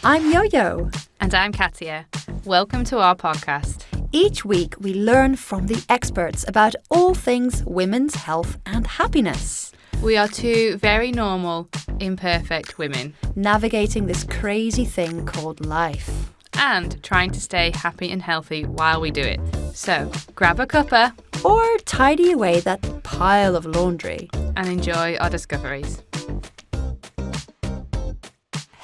I'm Yo-Yo. And I'm Katia. Welcome to our podcast. Each week we learn from the experts about all things women's health and happiness. We are two very normal, imperfect women. Navigating this crazy thing called life. And trying to stay happy and healthy while we do it. So, grab a cuppa. Or tidy away that pile of laundry. And enjoy our discoveries.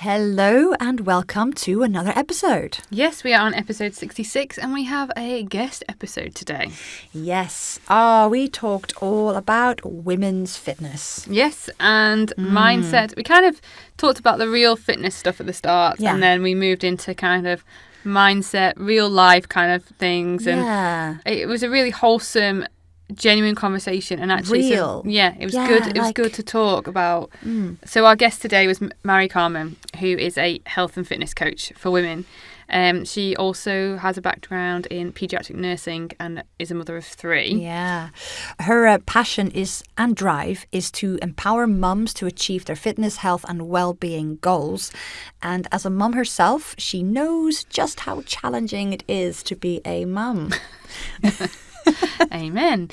Hello and welcome to another episode. Yes, we are on episode 66 and we have a guest episode today. Yes. We talked all about women's fitness. Yes, and mindset. We kind of talked about the real fitness stuff at the start and then we moved into kind of mindset, real life kind of things. And it was a really wholesome, genuine conversation, and actually it was good. It was good to talk about. So our guest today was Mari-Carmen, who is a health and fitness coach for women. She also has a background in paediatric nursing and is a mother of 3. Her passion and drive is to empower mums to achieve their fitness, health and well-being goals. And as a mum herself, she knows just how challenging it is to be a mum. Amen.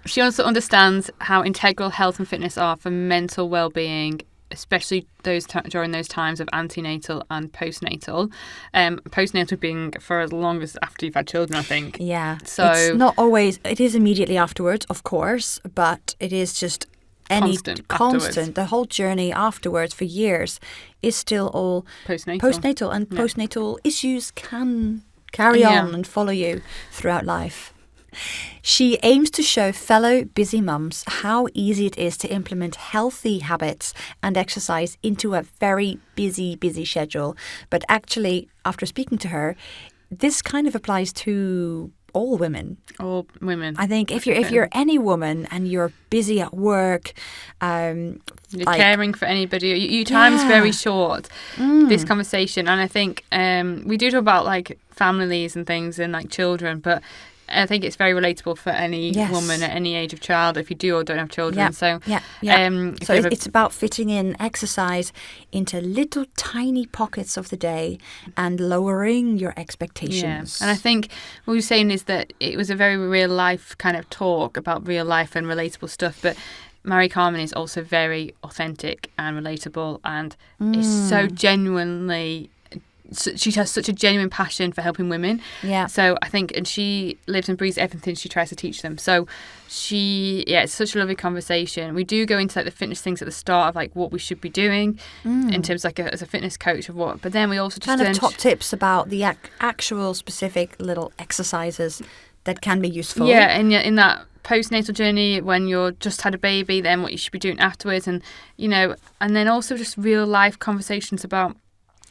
She also understands how integral health and fitness are for mental well-being, especially during those times of antenatal and postnatal. Postnatal being for as long as after you've had children, I think. Yeah. So it's not always. It is immediately afterwards, of course, but it is just constant. The whole journey afterwards for years is still all postnatal, and postnatal issues can carry on and follow you throughout life. She aims to show fellow busy mums how easy it is to implement healthy habits and exercise into a very busy schedule. But actually, after speaking to her, this kind of applies to all women. All women. I think if you're any woman and you're busy at work, you're caring for anybody, your time's very short. This conversation, and I think we do talk about like families and things and like children, but I think it's very relatable for any woman at any age of child, if you do or don't have children. So it's about fitting in exercise into little tiny pockets of the day and lowering your expectations. And I think what we were saying is that it was a very real life kind of talk about real life and relatable stuff, but Mari-Carmen is also very authentic and relatable and is so genuinely. She has such a genuine passion for helping women. So I think, and she lives and breathes everything she tries to teach them. So it's such a lovely conversation. We do go into like the fitness things at the start of like what we should be doing in terms like as a fitness coach of what. But then we also just kind of top tips about the actual specific little exercises that can be useful. Yeah, and in that postnatal journey when you're just had a baby, then what you should be doing afterwards, and and then also just real life conversations about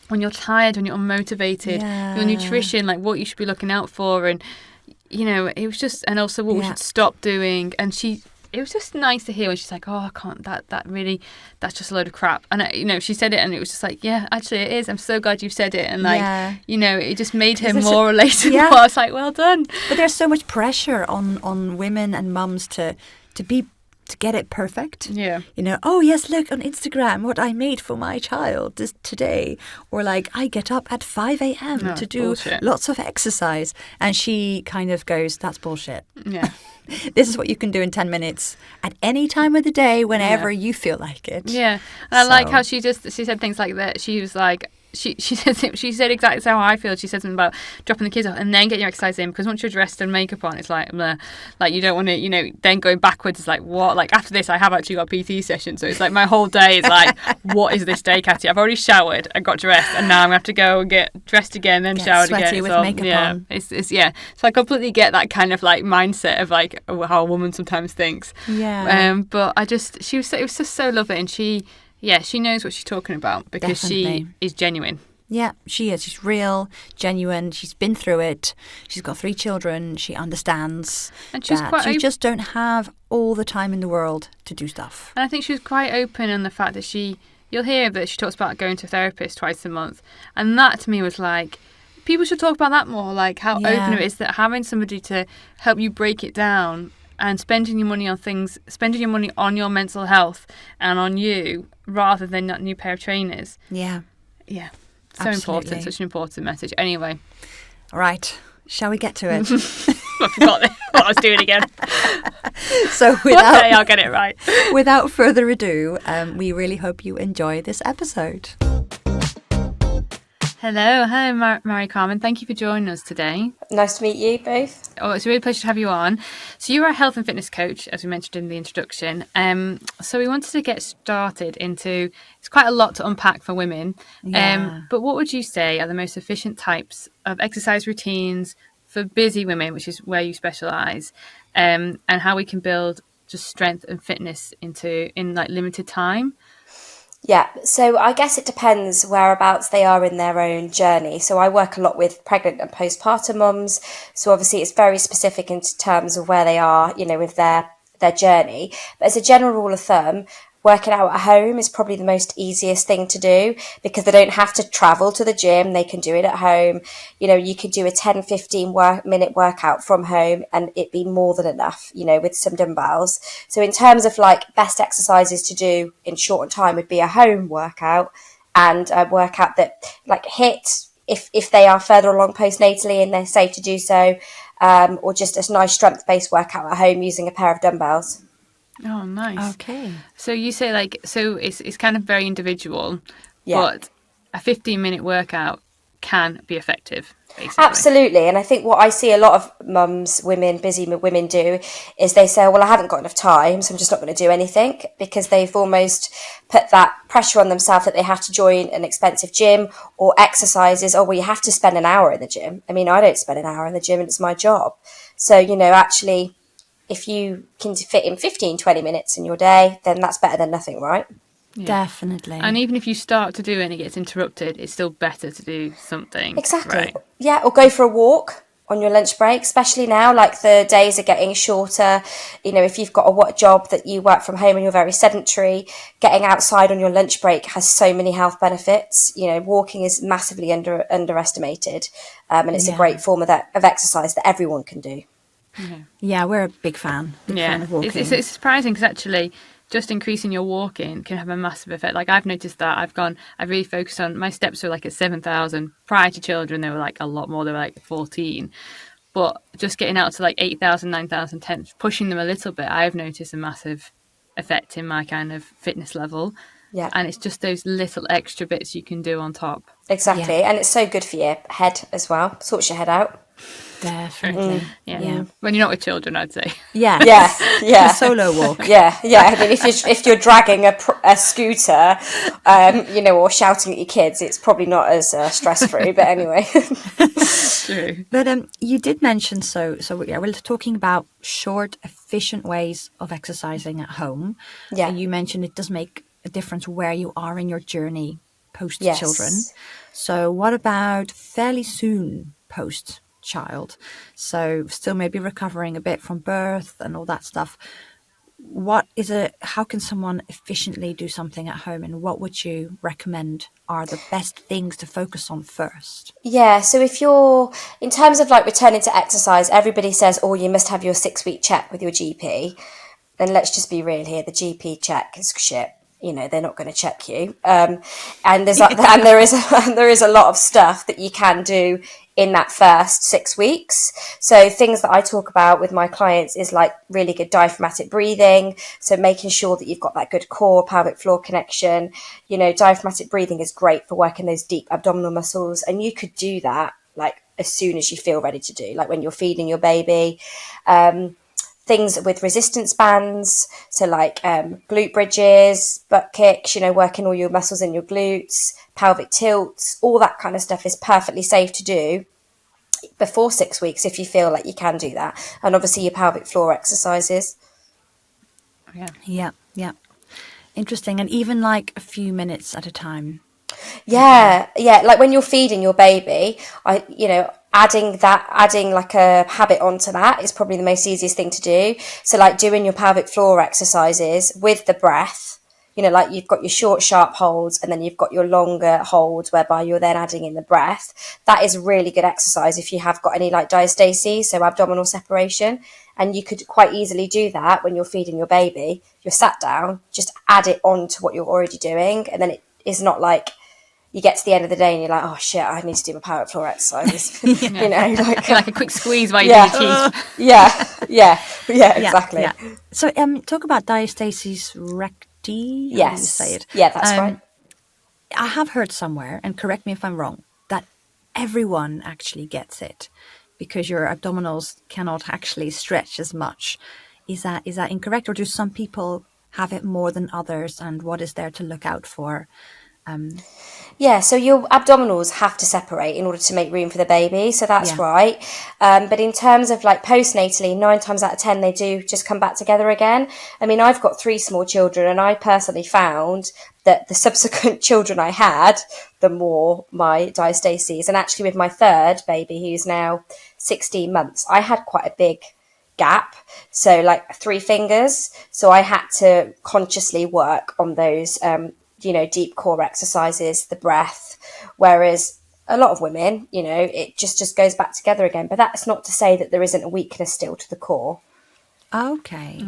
when you're tired, when you're unmotivated, your nutrition, like what you should be looking out for, and it was just, and also what we should stop doing. And it was just nice to hear when she's like, "Oh, I can't. That's just a load of crap." And she said it, and it was just like, "Yeah, actually, it is. I'm so glad you've said it." And it just made her more relatable. I was like, "Well done." But there's so much pressure on women and mums to get it perfect. Oh yes, look on Instagram what I made for my child today, or like I get up at 5 a.m. to do lots of exercise, and she kind of goes, that's bullshit. This is what you can do in 10 minutes at any time of the day whenever you feel like it. And I like how she said things like that. She was like, She said exactly how I feel. She said something about dropping the kids off and then getting your exercise in, because once you're dressed and makeup on, it's like bleh. Like you don't want to, then going backwards is like, what? Like after this, I have actually got a PT session, so it's like my whole day is like, what is this day, Katie? I've already showered, I got dressed, and now I'm gonna have to go and get dressed again, then showered again. With makeup on. It's So I completely get that kind of like mindset of like how a woman sometimes thinks. But it was just so lovely, and she knows what she's talking about because she is genuine. Yeah, she is. She's real, genuine. She's been through it. She's got 3 children. She understands and she's that you just don't have all the time in the world to do stuff. And I think she was quite open on the fact that you'll hear that she talks about going to a therapist twice a month. And that to me was like, people should talk about that more, like how open it is that having somebody to help you break it down and spending your money on your mental health and on you rather than that new pair of trainers. Yeah. So important, such an important message. Anyway. Right. Shall we get to it? I forgot what I was doing again. So one day I'll get it right. Without further ado, we really hope you enjoy this episode. Hello, Mari-Carmen. Thank you for joining us today. Nice to meet you both. Oh, it's a real pleasure to have you on. So you are a health and fitness coach, as we mentioned in the introduction. So we wanted to get started into, it's quite a lot to unpack for women. But what would you say are the most efficient types of exercise routines for busy women, which is where you specialise, and how we can build just strength and fitness in like limited time? Yeah, so I guess it depends whereabouts they are in their own journey. So I work a lot with pregnant and postpartum mums. So obviously it's very specific in terms of where they are, with their journey. But as a general rule of thumb, working out at home is probably the most easiest thing to do because they don't have to travel to the gym. They can do it at home. You could do a 10-15 minute workout from home and it'd be more than enough, with some dumbbells. So in terms of like best exercises to do in short time would be a home workout and a workout that like hit if they are further along postnatally and they're safe to do so, or just a nice strength-based workout at home using a pair of dumbbells. Oh, nice. Okay. So you say so it's kind of very individual, yeah. But a 15-minute workout can be effective, basically. Absolutely. And I think what I see a lot of busy women do is they say, well, I haven't got enough time, so I'm just not going to do anything because they've almost put that pressure on themselves that they have to join an expensive gym or exercises. Oh, well, you have to spend an hour in the gym. I mean, I don't spend an hour in the gym and it's my job. So, actually, if you can fit in 15-20 minutes in your day, then that's better than nothing, right? Yeah. Definitely. And even if you start to do it and it gets interrupted, it's still better to do something. Exactly. Right? Yeah, or go for a walk on your lunch break, especially now, like the days are getting shorter. If you've got a job that you work from home and you're very sedentary, getting outside on your lunch break has so many health benefits. Walking is massively underestimated, and it's a great form of exercise that everyone can do. Yeah, we're a big fan of walking. It's surprising because actually just increasing your walking can have a massive effect. Like I've noticed that I've really focused on, my steps were like at 7,000. Prior to children, they were like a lot more, they were like 14. But just getting out to like 8,000, 9,000, 10, pushing them a little bit, I've noticed a massive effect in my kind of fitness level. Yeah. And it's just those little extra bits you can do on top. Exactly. Yeah. And it's so good for your head as well. Sorts your head out. Definitely. Yeah. When you're not with children, I'd say. Yeah. Yeah. A solo walk. Yeah. I mean, if you're dragging a scooter, or shouting at your kids, it's probably not as stress-free. But anyway. True. But you did mention we're talking about short, efficient ways of exercising at home. Yeah. You mentioned it does make a difference where you are in your journey post-children. Yes. So what about fairly soon post-child? So still maybe recovering a bit from birth and all that stuff. How can someone efficiently do something at home, and what would you recommend are the best things to focus on first? Yeah, so if you're, in terms of like returning to exercise, everybody says, oh, you must have your 6-week check with your GP. Then let's just be real here. The GP check is shit. They're not going to check you. And there is a lot of stuff that you can do in that first 6 weeks. So things that I talk about with my clients is like really good diaphragmatic breathing. So making sure that you've got that good core pelvic floor connection. Diaphragmatic breathing is great for working those deep abdominal muscles. And you could do that like as soon as you feel ready to do, like when you're feeding your baby. Things with resistance bands, so like glute bridges, butt kicks, working all your muscles in your glutes, pelvic tilts, all that kind of stuff is perfectly safe to do before 6 weeks if you feel like you can do that. And obviously your pelvic floor exercises. Yeah. Interesting. And even like a few minutes at a time. Yeah. Like when you're feeding your baby, adding like a habit onto that is probably the most easiest thing to do. So like doing your pelvic floor exercises with the breath, like you've got your short, sharp holds and then you've got your longer holds whereby you're then adding in the breath. That is a really good exercise if you have got any like diastasis, so abdominal separation. And you could quite easily do that when you're feeding your baby. You're sat down, just add it on to what you're already doing. And then it is not like, you get to the end of the day and you're like, oh shit, I need to do my pelvic floor exercises. You know, like a quick squeeze while you do your teeth. Yeah, exactly. Yeah. So talk about diastasis recti. Yes. How do you say it? Yeah, that's right. I have heard somewhere, and correct me if I'm wrong, that everyone actually gets it because your abdominals cannot actually stretch as much. Is that incorrect, or do some people have it more than others, and what is there to look out for? Yeah, so your abdominals have to separate in order to make room for the baby, so that's right. But in terms of like postnatally, 9 times out of 10 they do just come back together again. I mean, I've got 3 small children, and I personally found that the subsequent children I had, the more my diastases, and actually with my 3rd baby, who's now 16 months, I had quite a big gap, so like 3 fingers. So I had to consciously work on those deep core exercises, the breath, whereas a lot of women, it just goes back together again. But that's not to say that there isn't a weakness still to the core. Okay.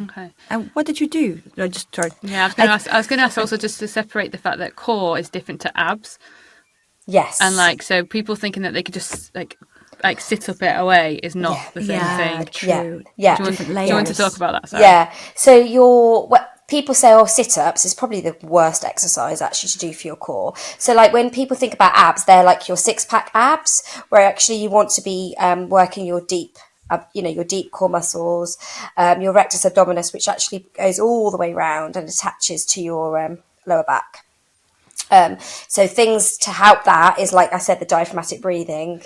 And what did you do? No, just sorry. Yeah, I was going to ask also just to separate the fact that core is different to abs. Yes. And so people thinking that they could just like sit up it away is not the same thing. True. Yeah. Do you want to talk about that? Sorry. Yeah. So people say, sit-ups is probably the worst exercise actually to do for your core. So like when people think about abs, they're like your 6-pack abs, where actually you want to be working your deep, your deep core muscles, your rectus abdominis, which actually goes all the way around and attaches to your lower back. So things to help that is, like I said, the diaphragmatic breathing.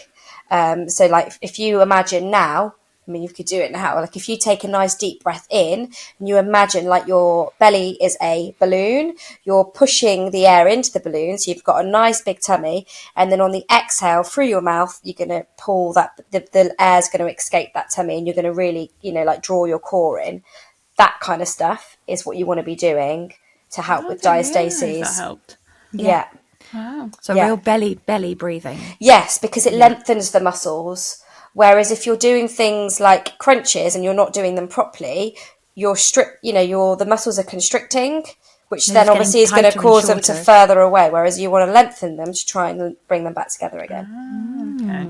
So like if you imagine now, I mean, you could do it now. Like if you take a nice deep breath in and you imagine like your belly is a balloon, you're pushing the air into the balloon. So you've got a nice big tummy. And then on the exhale through your mouth, you're going to pull that, the air's going to escape that tummy, and you're going to really, draw your core in. That kind of stuff is what you want to be doing to help with diastasis. That helped. Yeah. Wow. So real belly breathing. Yes, because it lengthens the muscles. Whereas if you're doing things like crunches and you're not doing them properly, the muscles are constricting, which then obviously is going to cause them to further away. Whereas you want to lengthen them to try and bring them back together again. Okay.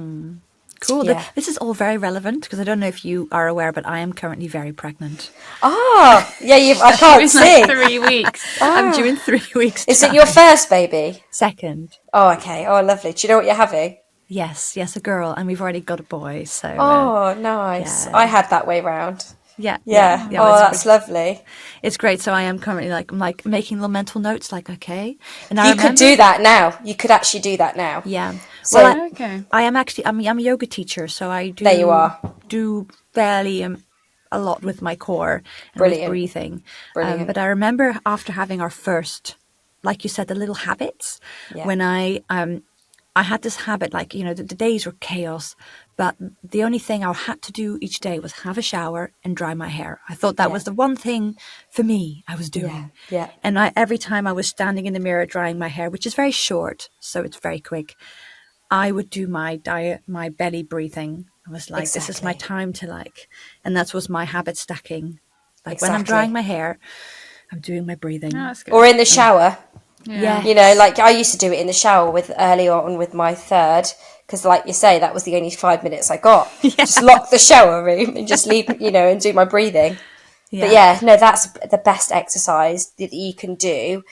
Cool. Yeah. This is all very relevant because I don't know if you are aware, but I am currently very pregnant. Oh, yeah, I can't see. 3 weeks. I'm due in 3 weeks. Is it your first baby? Second. Oh, okay. Oh, lovely. Do you know what you're having? Yes, a girl, and we've already got a boy. So. Nice. Yeah. I had that way round. Yeah. Oh, that's lovely. It's great. So I am currently like making little mental notes. Like, okay, and you could do that now. You could actually do that now. Yeah. So I am actually. I'm a yoga teacher, so I do. There you are. Do fairly a lot with my core and with breathing. Brilliant. But I remember after having our first, like you said, the little habits. Yeah. When I had this habit, like, the days were chaos, but the only thing I had to do each day was have a shower and dry my hair. I thought that was the one thing for me I was doing. Yeah. And every time I was standing in the mirror drying my hair, which is very short, so it's very quick, I would do my belly breathing. I was like, This is my time to and that was my habit stacking. Like when I'm drying my hair, I'm doing my breathing. Oh, that's good. Or in the shower. Yeah. Like I used to do it in the shower early on with my 3rd, because like you say, that was the only 5 minutes I got. Just lock the shower room and just leave, and do my breathing. But that's the best exercise that you can do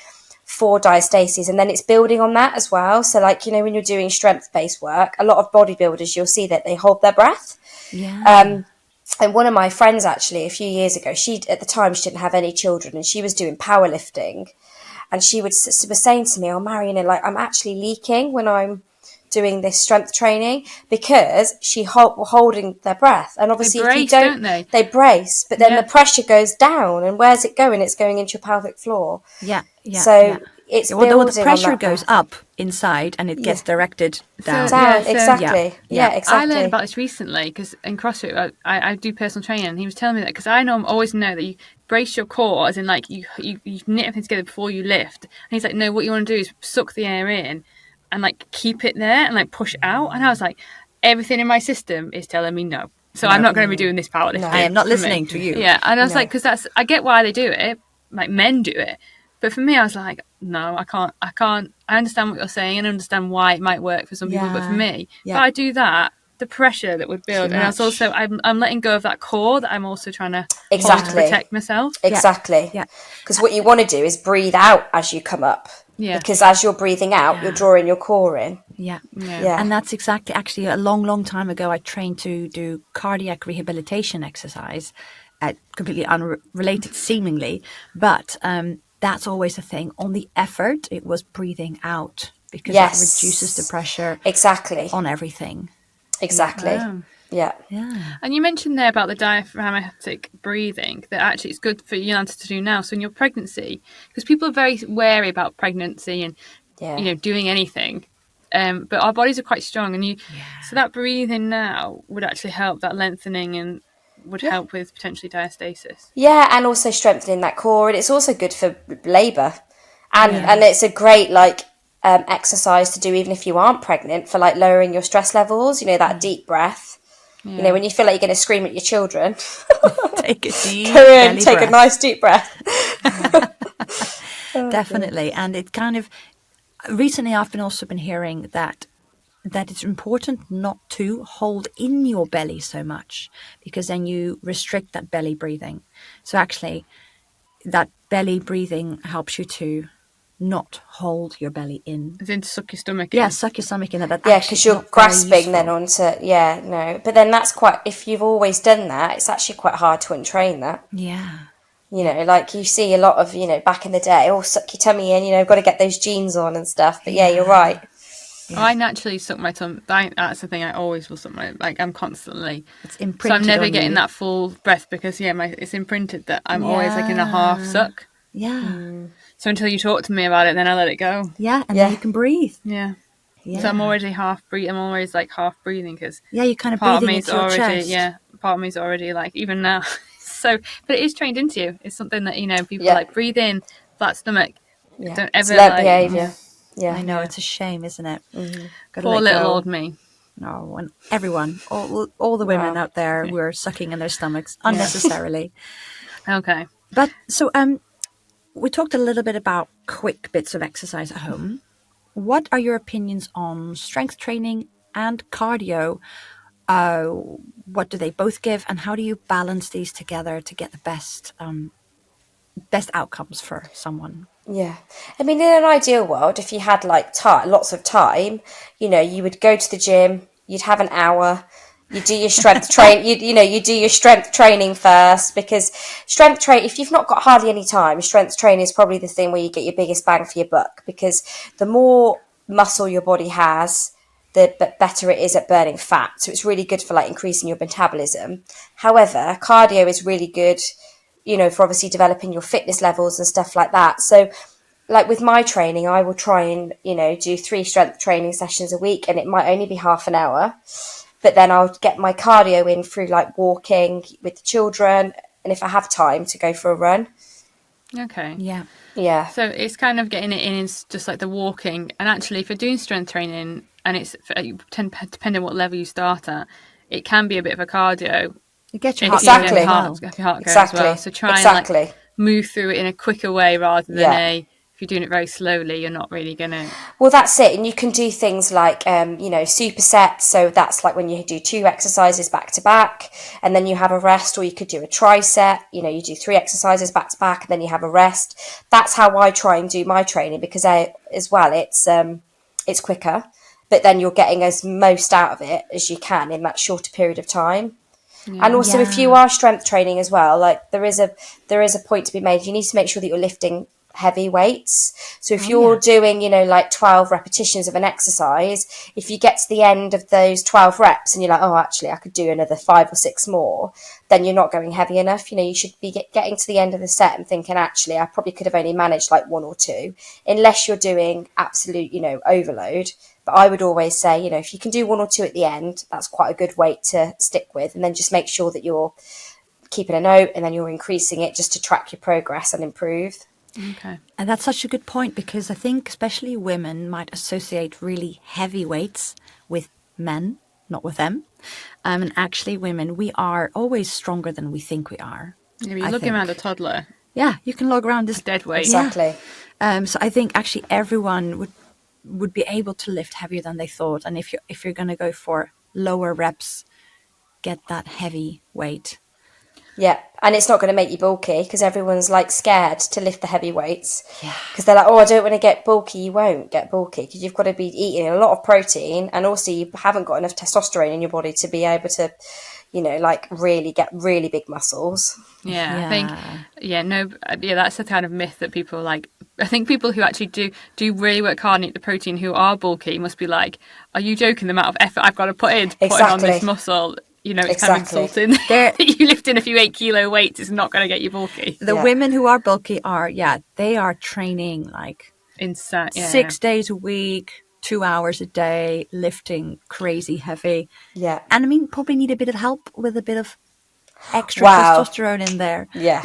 for diastasis, and then it's building on that as well. So like, when you're doing strength-based work, a lot of bodybuilders, you'll see that they hold their breath. Yeah. And one of my friends actually a few years ago, at the time she didn't have any children, and she was doing powerlifting. And she was saying to me, Marion, I'm actually leaking when I'm doing this strength training, because she holding their breath. And obviously they brace, if you don't they brace, but then the pressure goes down, and where's it going? It's going into your pelvic floor. So it's building the pressure on that goes up inside and it gets directed down. Exactly. I learned about this recently because in CrossFit I do personal training, and he was telling me that, because I always know that you brace your core, as in like you knit everything together before you lift. And he's like, no, what you want to do is suck the air in and like keep it there and like push out. And I was like, everything in my system is telling me no. So I'm not going to be doing this powerlifting. I am not listening to you. Yeah, and I was like, because I get why they do it. Like men do it. But for me, I was like, no, I can't. I understand what you're saying and understand why it might work for some people, but for me, if I do that, the pressure that would build, and it's also I'm letting go of that core that I'm also trying to hold to protect myself. Exactly. Because what you want to do is breathe out as you come up. Yeah. Because as you're breathing out, you're drawing your core in. Yeah. And that's exactly, actually, a long time ago, I trained to do cardiac rehabilitation exercise, completely unrelated seemingly, but that's always a thing. On the effort, it was breathing out, because that reduces the pressure on everything. Exactly. Yeah. And you mentioned there about the diaphragmatic breathing, that actually it's good for Yolanta to do now. So in your pregnancy, because people are very wary about pregnancy and doing anything, but our bodies are quite strong, and so that breathing now would actually help that lengthening and would help with potentially diastasis. Yeah, and also strengthening that core, and it's also good for labour, and it's a great exercise to do even if you aren't pregnant, for lowering your stress levels. That deep breath. When you feel like you're going to scream at your children, take a deep take a nice deep breath. Definitely. And it kind of, recently I've also been hearing that it's important not to hold in your belly so much, because then you restrict that belly breathing. So actually that belly breathing helps you to not hold your belly in. As in to suck your stomach in. Yeah, suck your stomach in. Because you're grasping then onto, But then that's quite, if you've always done that, it's actually quite hard to untrain that. Yeah. You see a lot of, back in the day, suck your tummy in, got to get those jeans on and stuff. But you're right. Yeah. I naturally suck my tummy. That's the thing. I always will suck my. I'm constantly. It's imprinted. So I'm never getting that full breath, because it's imprinted that I'm always in a half suck. Yeah. So until you talk to me about it, then I let it go. Yeah, and then you can breathe. Yeah. So I'm already half breathing. I'm always half breathing, because you're kind of breathing into your chest. Yeah, part of me's already even now. So, but it is trained into you. It's something that people breathe in, flat stomach. Yeah. Don't ever it's behaviour. Yeah, I know, it's a shame, isn't it? Mm-hmm. Poor little old me. No, and everyone, all the women out there who are sucking in their stomachs unnecessarily. Okay, but so we talked a little bit about quick bits of exercise at home. What are your opinions on strength training and cardio? What do they both give, and how do you balance these together to get the best outcomes for someone? Yeah. I mean, in an ideal world, if you had lots of time, you would go to the gym, you'd have an hour, you do your strength you do your strength training first, because strength train, if you've not got hardly any time, strength training is probably the thing where you get your biggest bang for your buck, because the more muscle your body has, the better it is at burning fat. So it's really good for increasing your metabolism. However, cardio is really good, for obviously developing your fitness levels and stuff like that. So with my training, I will try and, do 3 strength training sessions a week, and it might only be half an hour. But then I'll get my cardio in through walking with the children, and if I have time, to go for a run. Okay. Yeah. Yeah. So it's kind of getting it in, is just the walking. And actually, if you're doing strength training, and it's depending on what level you start at, it can be a bit of a cardio. You get your heart going as well. So try and move through it in a quicker way, rather than if you're doing it very slowly, you're not really going to... Well, that's it. And you can do things like, supersets. So that's when you do 2 exercises back to back, and then you have a rest. Or you could do a tricep. You do 3 exercises back to back, and then you have a rest. That's how I try and do my training, because it's quicker, but then you're getting as most out of it as you can in that shorter period of time. Yeah. And also, if you are strength training as well, there is a point to be made. You need to make sure that you're lifting heavy weights. So if you're doing 12 repetitions of an exercise, if you get to the end of those 12 reps and you're like, oh, actually I could do another 5 or 6 more, then you're not going heavy enough. You should be getting to the end of the set and thinking, actually I probably could have only managed 1 or 2, unless you're doing absolute overload. But I would always say, if you can do 1 or 2 at the end, that's quite a good weight to stick with, and then just make sure that you're keeping a note, and then you're increasing it just to track your progress and improve. Okay. And that's such a good point, because I think especially women might associate really heavy weights with men, not with them. And actually women, we are always stronger than we think we are. Yeah, you're looking around a toddler. you can log around this dead weight. Exactly. So I think actually everyone would be able to lift heavier than they thought. And if you're going to go for lower reps, get that heavy weight. Yeah, and it's not going to make you bulky because everyone's like scared to lift the heavy weights. Yeah. Because they're like, oh, I don't want to get bulky. You won't get bulky because you've got to be eating a lot of protein, and also you haven't got enough testosterone in your body to be able to, like really get really big muscles. Yeah. I think, that's the kind of myth that people like. I think people who actually do really work hard and eat the protein who are bulky must be like, are you joking? The amount of effort I've got to put in to put on this muscle. It's kind of insulting. You lifting a few 8-kilo weights is not going to get you bulky. The women who are bulky they are training like insane, 6 days a week, 2 hours a day, lifting crazy heavy. Yeah. And I mean, probably need a bit of help with a bit of extra testosterone in there. Yeah.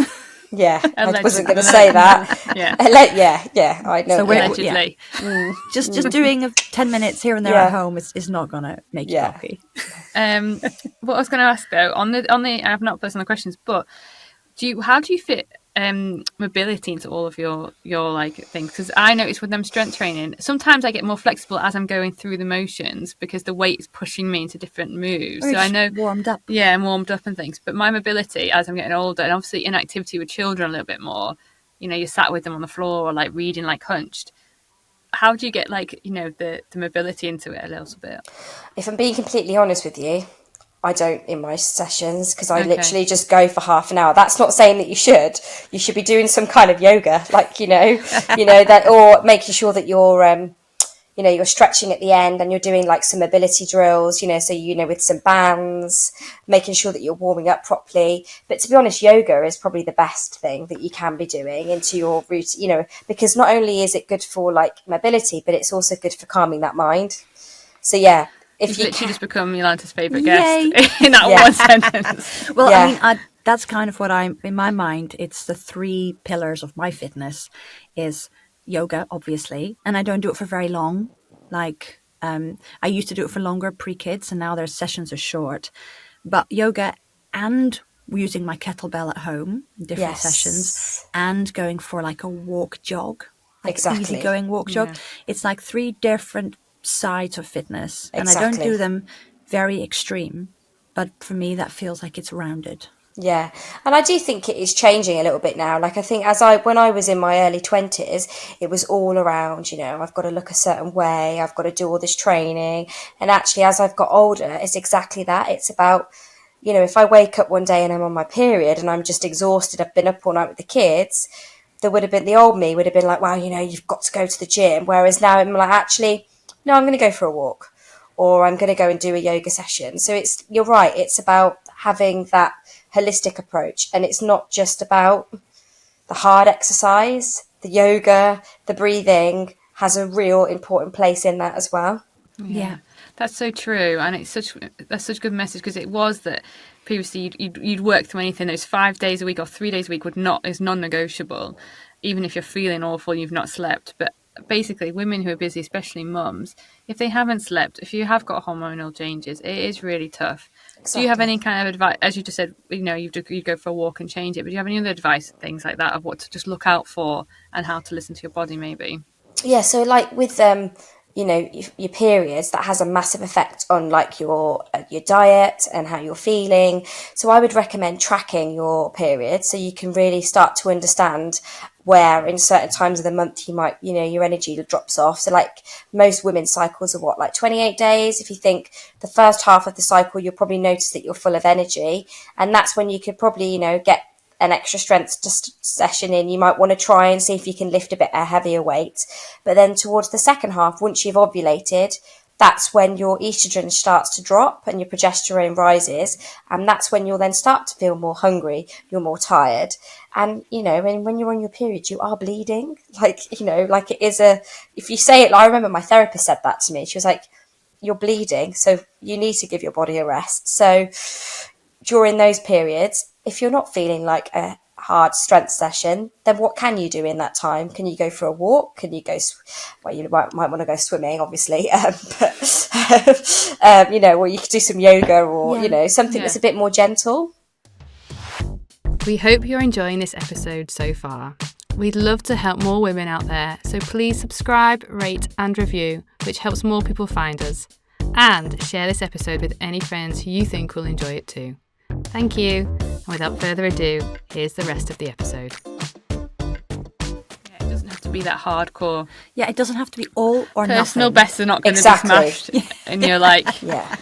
Yeah, I wasn't going to say that. I know. So allegedly. Just doing 10 minutes here and there at home is not going to make you bulky. What I was going to ask though, on the I have not personal questions, but how do you fit mobility into all of your like things? Because I notice with them strength training, sometimes I get more flexible as I'm going through the motions because the weight is pushing me into different moves. So I know warmed up. Yeah, I'm warmed up and things. But my mobility as I'm getting older, and obviously in activity with children a little bit more, you're sat with them on the floor or like reading like hunched. How do you get like, the mobility into it a little bit? If I'm being completely honest with you, I don't in my sessions because I literally just go for half an hour. That's not saying that you should. You should be doing some kind of yoga, like, that, or making sure that you're, you're stretching at the end and you're doing like some mobility drills, so, with some bands, making sure that you're warming up properly. But to be honest, yoga is probably the best thing that you can be doing into your routine, because not only is it good for like mobility, but it's also good for calming that mind. So, yeah. You've literally just become Yolanda's favourite guest in that one sentence. Well, I mean, that's kind of what in my mind, it's the 3 pillars of my fitness is yoga, obviously. And I don't do it for very long. Like, I used to do it for longer pre-kids, and now their sessions are short. But yoga and using my kettlebell at home, different sessions, and going for like a walk jog. Like easy going walk jog. It's like 3 different sides of fitness, and I don't do them very extreme, but for me that feels like it's rounded. Yeah, and I do think it is changing a little bit now. Like I think when I was in my early 20s, it was all around, I've got to look a certain way, I've got to do all this training. And actually, as I've got older, it's exactly that. It's about, if I wake up one day and I'm on my period and I'm just exhausted, I've been up all night with the kids, there would have been the old me would have been like, wow, you've got to go to the gym. Whereas now I'm like, actually, no, I'm going to go for a walk, or I'm going to go and do a yoga session. So you're right. It's about having that holistic approach, and it's not just about the hard exercise. The yoga, the breathing has a real important place in that as well. Yeah, that's so true, and that's such a good message, because it was that previously you'd work through anything. Those 5 days a week or 3 days a week is non-negotiable, even if you're feeling awful and you've not slept. But basically, women who are busy, especially mums, if they haven't slept, if you have got hormonal changes, it is really tough. Exactly. Do you have any kind of advice, as you just said, you go for a walk and change it, but do you have any other advice, things like that, of what to just look out for and how to listen to your body maybe? Yeah, so like with your periods, that has a massive effect on like your diet and how you're feeling. So I would recommend tracking your periods so you can really start to understand where in certain times of the month you might, your energy drops off. So like most women's cycles are like 28 days. If you think the first half of the cycle, you'll probably notice that you're full of energy. And that's when you could probably, get an extra strength session in. You might want to try and see if you can lift a heavier weight. But then towards the second half, once you've ovulated, that's when your estrogen starts to drop and your progesterone rises. And that's when you'll then start to feel more hungry, you're more tired. And, when you're on your period, you are bleeding. Like, like it is if you say it, I remember my therapist said that to me. She was like, you're bleeding, so you need to give your body a rest. So during those periods, if you're not feeling like a hard strength session, then what can you do in that time? Can you go for a walk? Can you go, you might want to go swimming, obviously, or you could do some yoga or, something that's a bit more gentle. We hope you're enjoying this episode so far. We'd love to help more women out there, so please subscribe, rate and review, which helps more people find us. And share this episode with any friends who you think will enjoy it too. Thank you. And without further ado, here's the rest of the episode. It doesn't have to be that hardcore. Yeah, it doesn't have to be all or nothing. Personal bests are not going to be smashed. And you're like... Yeah.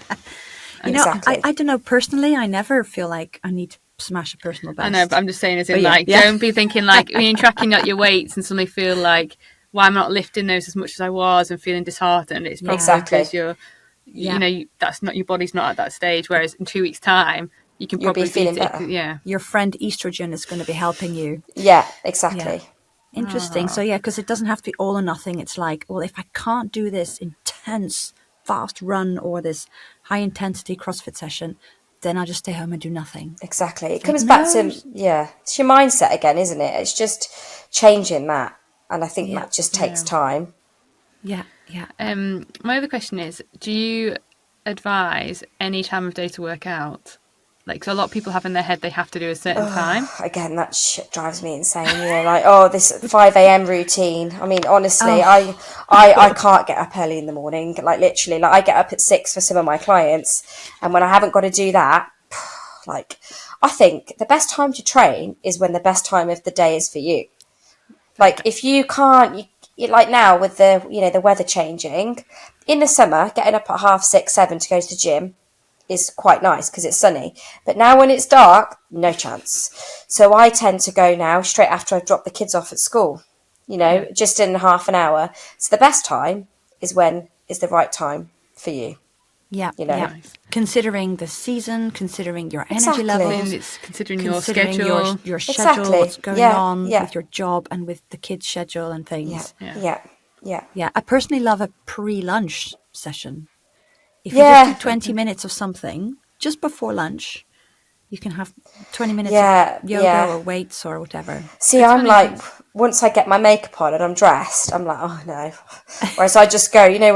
You know, I don't know, personally, I never feel like I need to smash a personal best. I know, but I'm just saying as in don't be thinking like, when you're tracking out your weights and suddenly feel like, why am I not lifting those as much as I was and feeling disheartened? It's probably because you're, you know, that's not, your body's not at that stage, whereas in 2 weeks' time, you can probably be feeling better. Yeah. Your friend estrogen is going to be helping you. Yeah, exactly. Yeah. Interesting. So yeah, because it doesn't have to be all or nothing. It's like, well, if I can't do this intense, fast run or this high intensity CrossFit session, then I'll just stay home and do nothing. Exactly. It comes back to, it's your mindset again, isn't it? It's just changing that. And I think that just takes time. Yeah, yeah. My other question is, do you advise any time of day to work out? Like, so a lot of people have in their head they have to do a certain time. Again, that shit drives me insane. You know, like, this 5 a.m. routine. I mean, honestly, I can't get up early in the morning. Like, literally, like I get up at 6 for some of my clients. And when I haven't got to do that, like, I think the best time to train is when the best time of the day is for you. Like, if you can't, like now with the, you know, the weather changing, in the summer, getting up at 6:30, 7 to go to the gym is quite nice because it's sunny. But now when it's dark, no chance. So I tend to go now straight after I've dropped the kids off at school, you know, just in half an hour. So the best time is when is the right time for you. Yeah, you know, considering the season, considering your energy levels, it's considering your schedule, your schedule, what's going on with your job and with the kids' schedule and things. Yeah. I personally love a pre-lunch session. If you just do 20 minutes of something just before lunch, you can have 20 minutes of yoga or weights or whatever. See, I'm like, once I get my makeup on and I'm dressed, I'm like, oh no. Whereas I just go, you know,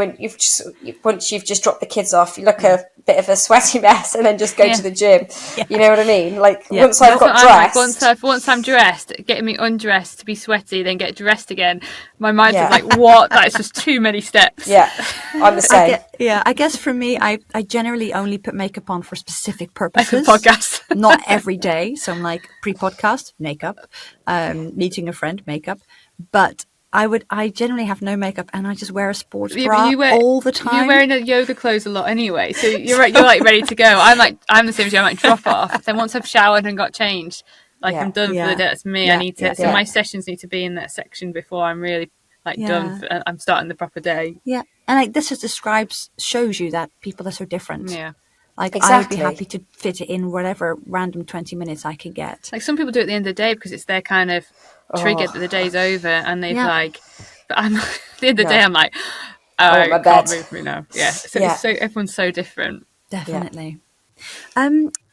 once you've just dropped the kids off, you look a bit of a sweaty mess and then just go to the gym. Yeah. You know what I mean? Like once I've got dressed. Like, once I'm dressed, getting me undressed to be sweaty, then get dressed again. My mind's like, what? That's just too many steps. Yeah, I'm the same. I guess for me, I generally only put makeup on for specific purposes. Like a podcast. Not every day. So I'm like pre-podcast, makeup, meeting a friend, makeup. But I generally have no makeup and I just wear a sports bra all the time. You're wearing yoga clothes a lot anyway, so you're like ready to go. I'm the same as you. I might drop off. Then once I've showered and got changed, I'm done for the day. That's me. I need to. So my sessions need to be in that section before I'm really done. I'm starting the proper day. Yeah, and this just shows you that people are so different. Yeah. Exactly. I would be happy to fit it in whatever random 20 minutes I could get. Like some people do it at the end of the day because it's their kind of trigger that the day's over and they've but I'm at the end of the day I'm like, I can't move me now. Yeah. So it's everyone's so different. Definitely.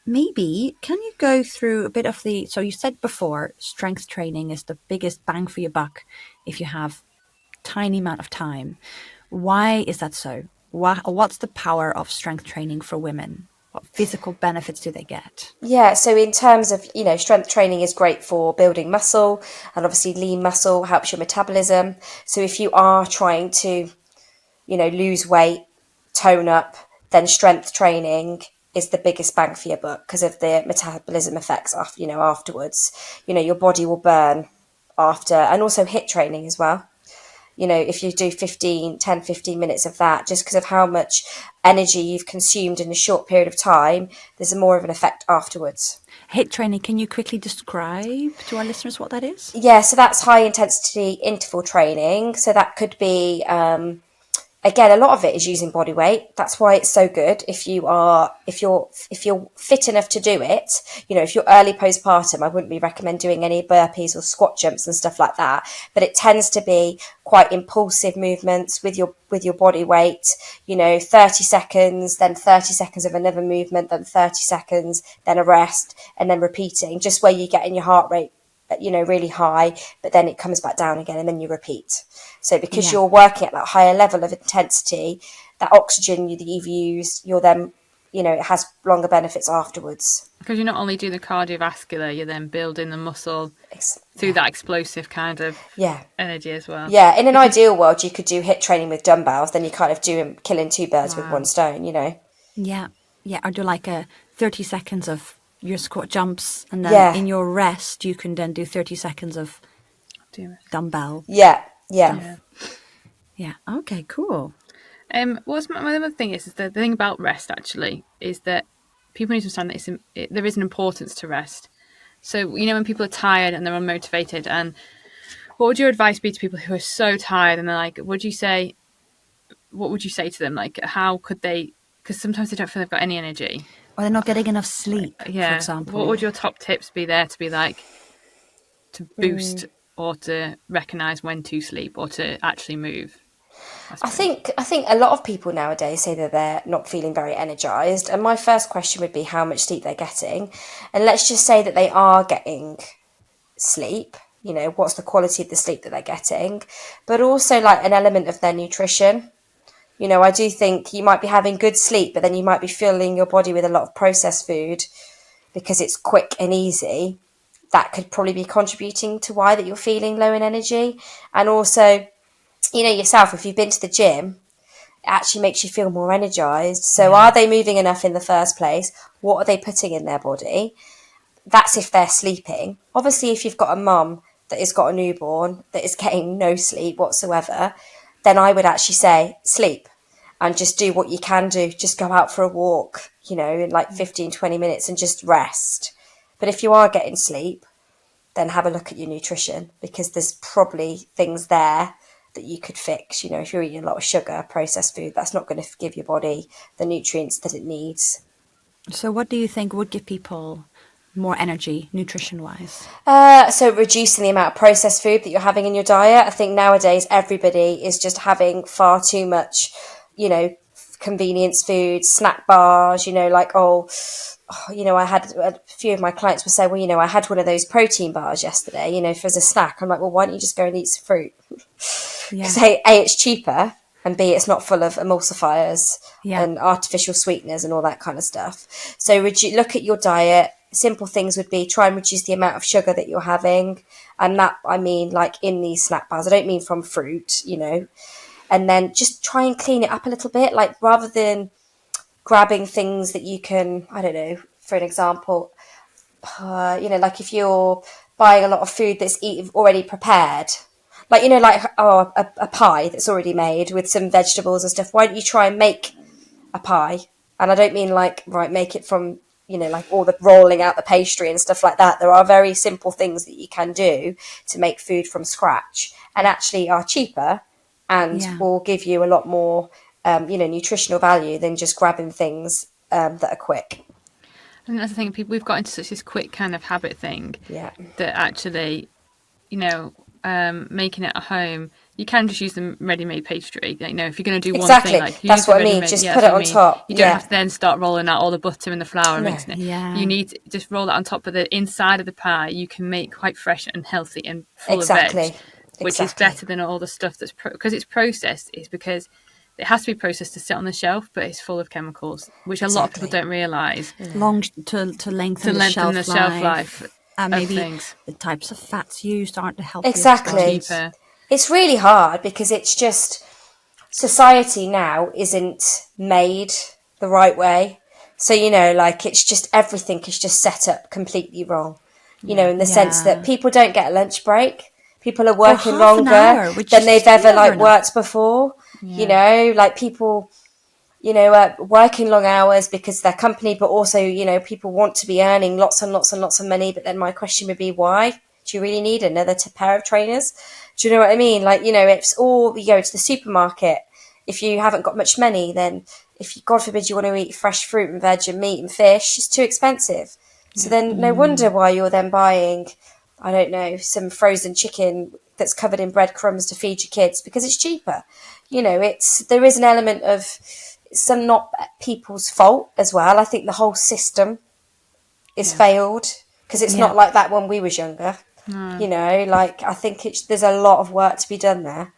Maybe can you go through a bit of so you said before strength training is the biggest bang for your buck if you have tiny amount of time. Why is that so? What's the power of strength training for women? What physical benefits do they get? Yeah, so in terms of, you know, strength training is great for building muscle, and obviously lean muscle helps your metabolism. So if you are trying to, you know, lose weight, tone up, then strength training is the biggest bang for your buck because of the metabolism effects afterwards. You know, your body will burn after, and also HIIT training as well. You know, if you do 15 minutes of that, just because of how much energy you've consumed in a short period of time, there's more of an effect afterwards. HIIT training, can you quickly describe to our listeners what that is? Yeah, so that's high intensity interval training. So that could be, again, a lot of it is using body weight. That's why it's so good. If you're fit enough to do it, you know, if you're early postpartum, I wouldn't be recommend doing any burpees or squat jumps and stuff like that. But it tends to be quite impulsive movements with your body weight. You know, 30 seconds, then 30 seconds of another movement, then 30 seconds, then a rest, and then repeating. Just where you get in your heart rate, you know, really high, but then it comes back down again and then you repeat. So because you're working at that higher level of intensity, that oxygen that you've used, you're then you know, it has longer benefits afterwards. Because you not only do the cardiovascular, you're then building the muscle through that explosive kind of energy as well. Yeah, in an ideal world, you could do HIIT training with dumbbells, then you kind of killing two birds with one stone, you know. Yeah, or do like a 30 seconds of your squat jumps, and then in your rest, you can then do 30 seconds of dumbbell. Yeah. Okay, cool. What's my other thing is the thing about rest actually is that people need to understand that there is an importance to rest. So, you know, when people are tired and they're unmotivated, and what would your advice be to people who are so tired and they're like, what would you say to them? Like, how could they, because sometimes they don't feel they've got any energy. Or they're not getting enough sleep, for example. What would your top tips be there to be like, to boost or to recognise when to sleep or to actually move? I think a lot of people nowadays say that they're not feeling very energized, and my first question would be how much sleep they're getting. And let's just say that they are getting sleep, you know, what's the quality of the sleep that they're getting, but also like an element of their nutrition. You know, I do think you might be having good sleep, but then you might be filling your body with a lot of processed food because it's quick and easy. That could probably be contributing to why that you're feeling low in energy. And also, you know yourself, if you've been to the gym, it actually makes you feel more energized. So are they moving enough in the first place? What are they putting in their body? That's if they're sleeping. Obviously, if you've got a mum that has got a newborn that is getting no sleep whatsoever, then I would actually say sleep and just do what you can do. Just go out for a walk, you know, in like 15, 20 minutes and just rest. But if you are getting sleep, then have a look at your nutrition, because there's probably things there that you could fix. You know, if you're eating a lot of sugar, processed food, that's not going to give your body the nutrients that it needs. So what do you think would give people more energy nutrition-wise? So reducing the amount of processed food that you're having in your diet. I think nowadays everybody is just having far too much, you know, convenience food, snack bars, you know, like, you know, I had a few of my clients will say, well, you know, I had one of those protein bars yesterday, you know, as a snack. I'm like, well, why don't you just go and eat some fruit? Because A, it's cheaper, and B, it's not full of emulsifiers and artificial sweeteners and all that kind of stuff. So look at your diet. Simple things would be try and reduce the amount of sugar that you're having. And that, I mean, like in these snack bars, I don't mean from fruit, you know. And then just try and clean it up a little bit, like rather than grabbing things that you can, I don't know, for an example, you know, like if you're buying a lot of food that's already prepared, like, you know, like a pie that's already made with some vegetables and stuff. Why don't you try and make a pie? And I don't mean like, make it from, you know, like all the rolling out the pastry and stuff like that. There are very simple things that you can do to make food from scratch and actually are cheaper and will give you a lot more, you know, nutritional value than just grabbing things that are quick. I think that's the thing. We've got into such this quick kind of habit thing that actually, you know, making it at home, you can just use the ready-made pastry. Like, you know, if you're going to do one thing, like that's what I mean. Just put it on top. You don't have to then start rolling out all the butter and the flour and mixing it. Yeah. You need to just roll that on top. But the inside of the pie, you can make quite fresh and healthy and full of veg, which is better than all the stuff that's because it's processed. Is because it has to be processed to sit on the shelf, but it's full of chemicals, which a lot of people don't realise. To lengthen the shelf life. Maybe things. The types of fats used aren't the healthiest. Exactly. It's really hard because it's just society now isn't made the right way. So, you know, like it's just everything is just set up completely wrong, you know, in the sense that people don't get a lunch break. People are working longer than they've ever worked before. Yeah. You know, like people, you know, working long hours because their company, but also, you know, people want to be earning lots and lots and lots of money. But then my question would be, why? Do you really need another pair of trainers? Do you know what I mean? Like, you know, it's all, you go to the supermarket. If you haven't got much money, then if you, God forbid, you want to eat fresh fruit and veg and meat and fish, it's too expensive. So then no wonder why you're then buying, I don't know, some frozen chicken that's covered in breadcrumbs to feed your kids because it's cheaper. You know, there is an element of some not people's fault as well. I think the whole system is failed because it's not like that when we was younger. You know, like I think there's a lot of work to be done there.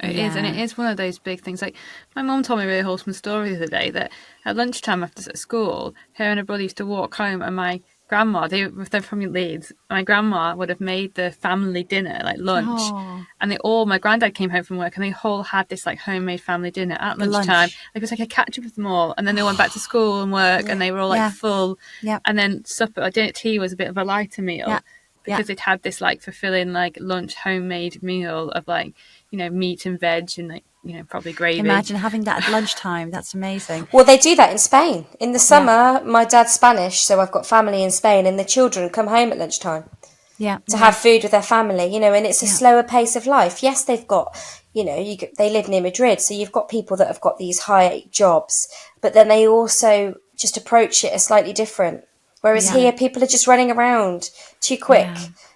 It is, and it is one of those big things. Like, my mum told me a really wholesome story the other day that at lunchtime after school, her and her brother used to walk home, and my grandma, they're from Leeds, my grandma would have made the family dinner, like lunch. Oh. And my granddad came home from work, and they all had this like homemade family dinner at lunchtime. Like, it was like a catch up with them all. And then they went back to school and work, and they were all like full. Yeah. And then supper, or dinner, tea was a bit of a lighter meal. Yeah. Because they'd had this like fulfilling like lunch homemade meal of like, you know, meat and veg and like, you know, probably gravy. Imagine having that at lunchtime. That's amazing. Well, they do that in Spain. In the summer, my dad's Spanish, so I've got family in Spain, and the children come home at lunchtime to have food with their family, you know, and it's a slower pace of life. Yes, they've got, you know, they live near Madrid, so you've got people that have got these high jobs, but then they also just approach it as slightly different. Whereas here, people are just running around too quick.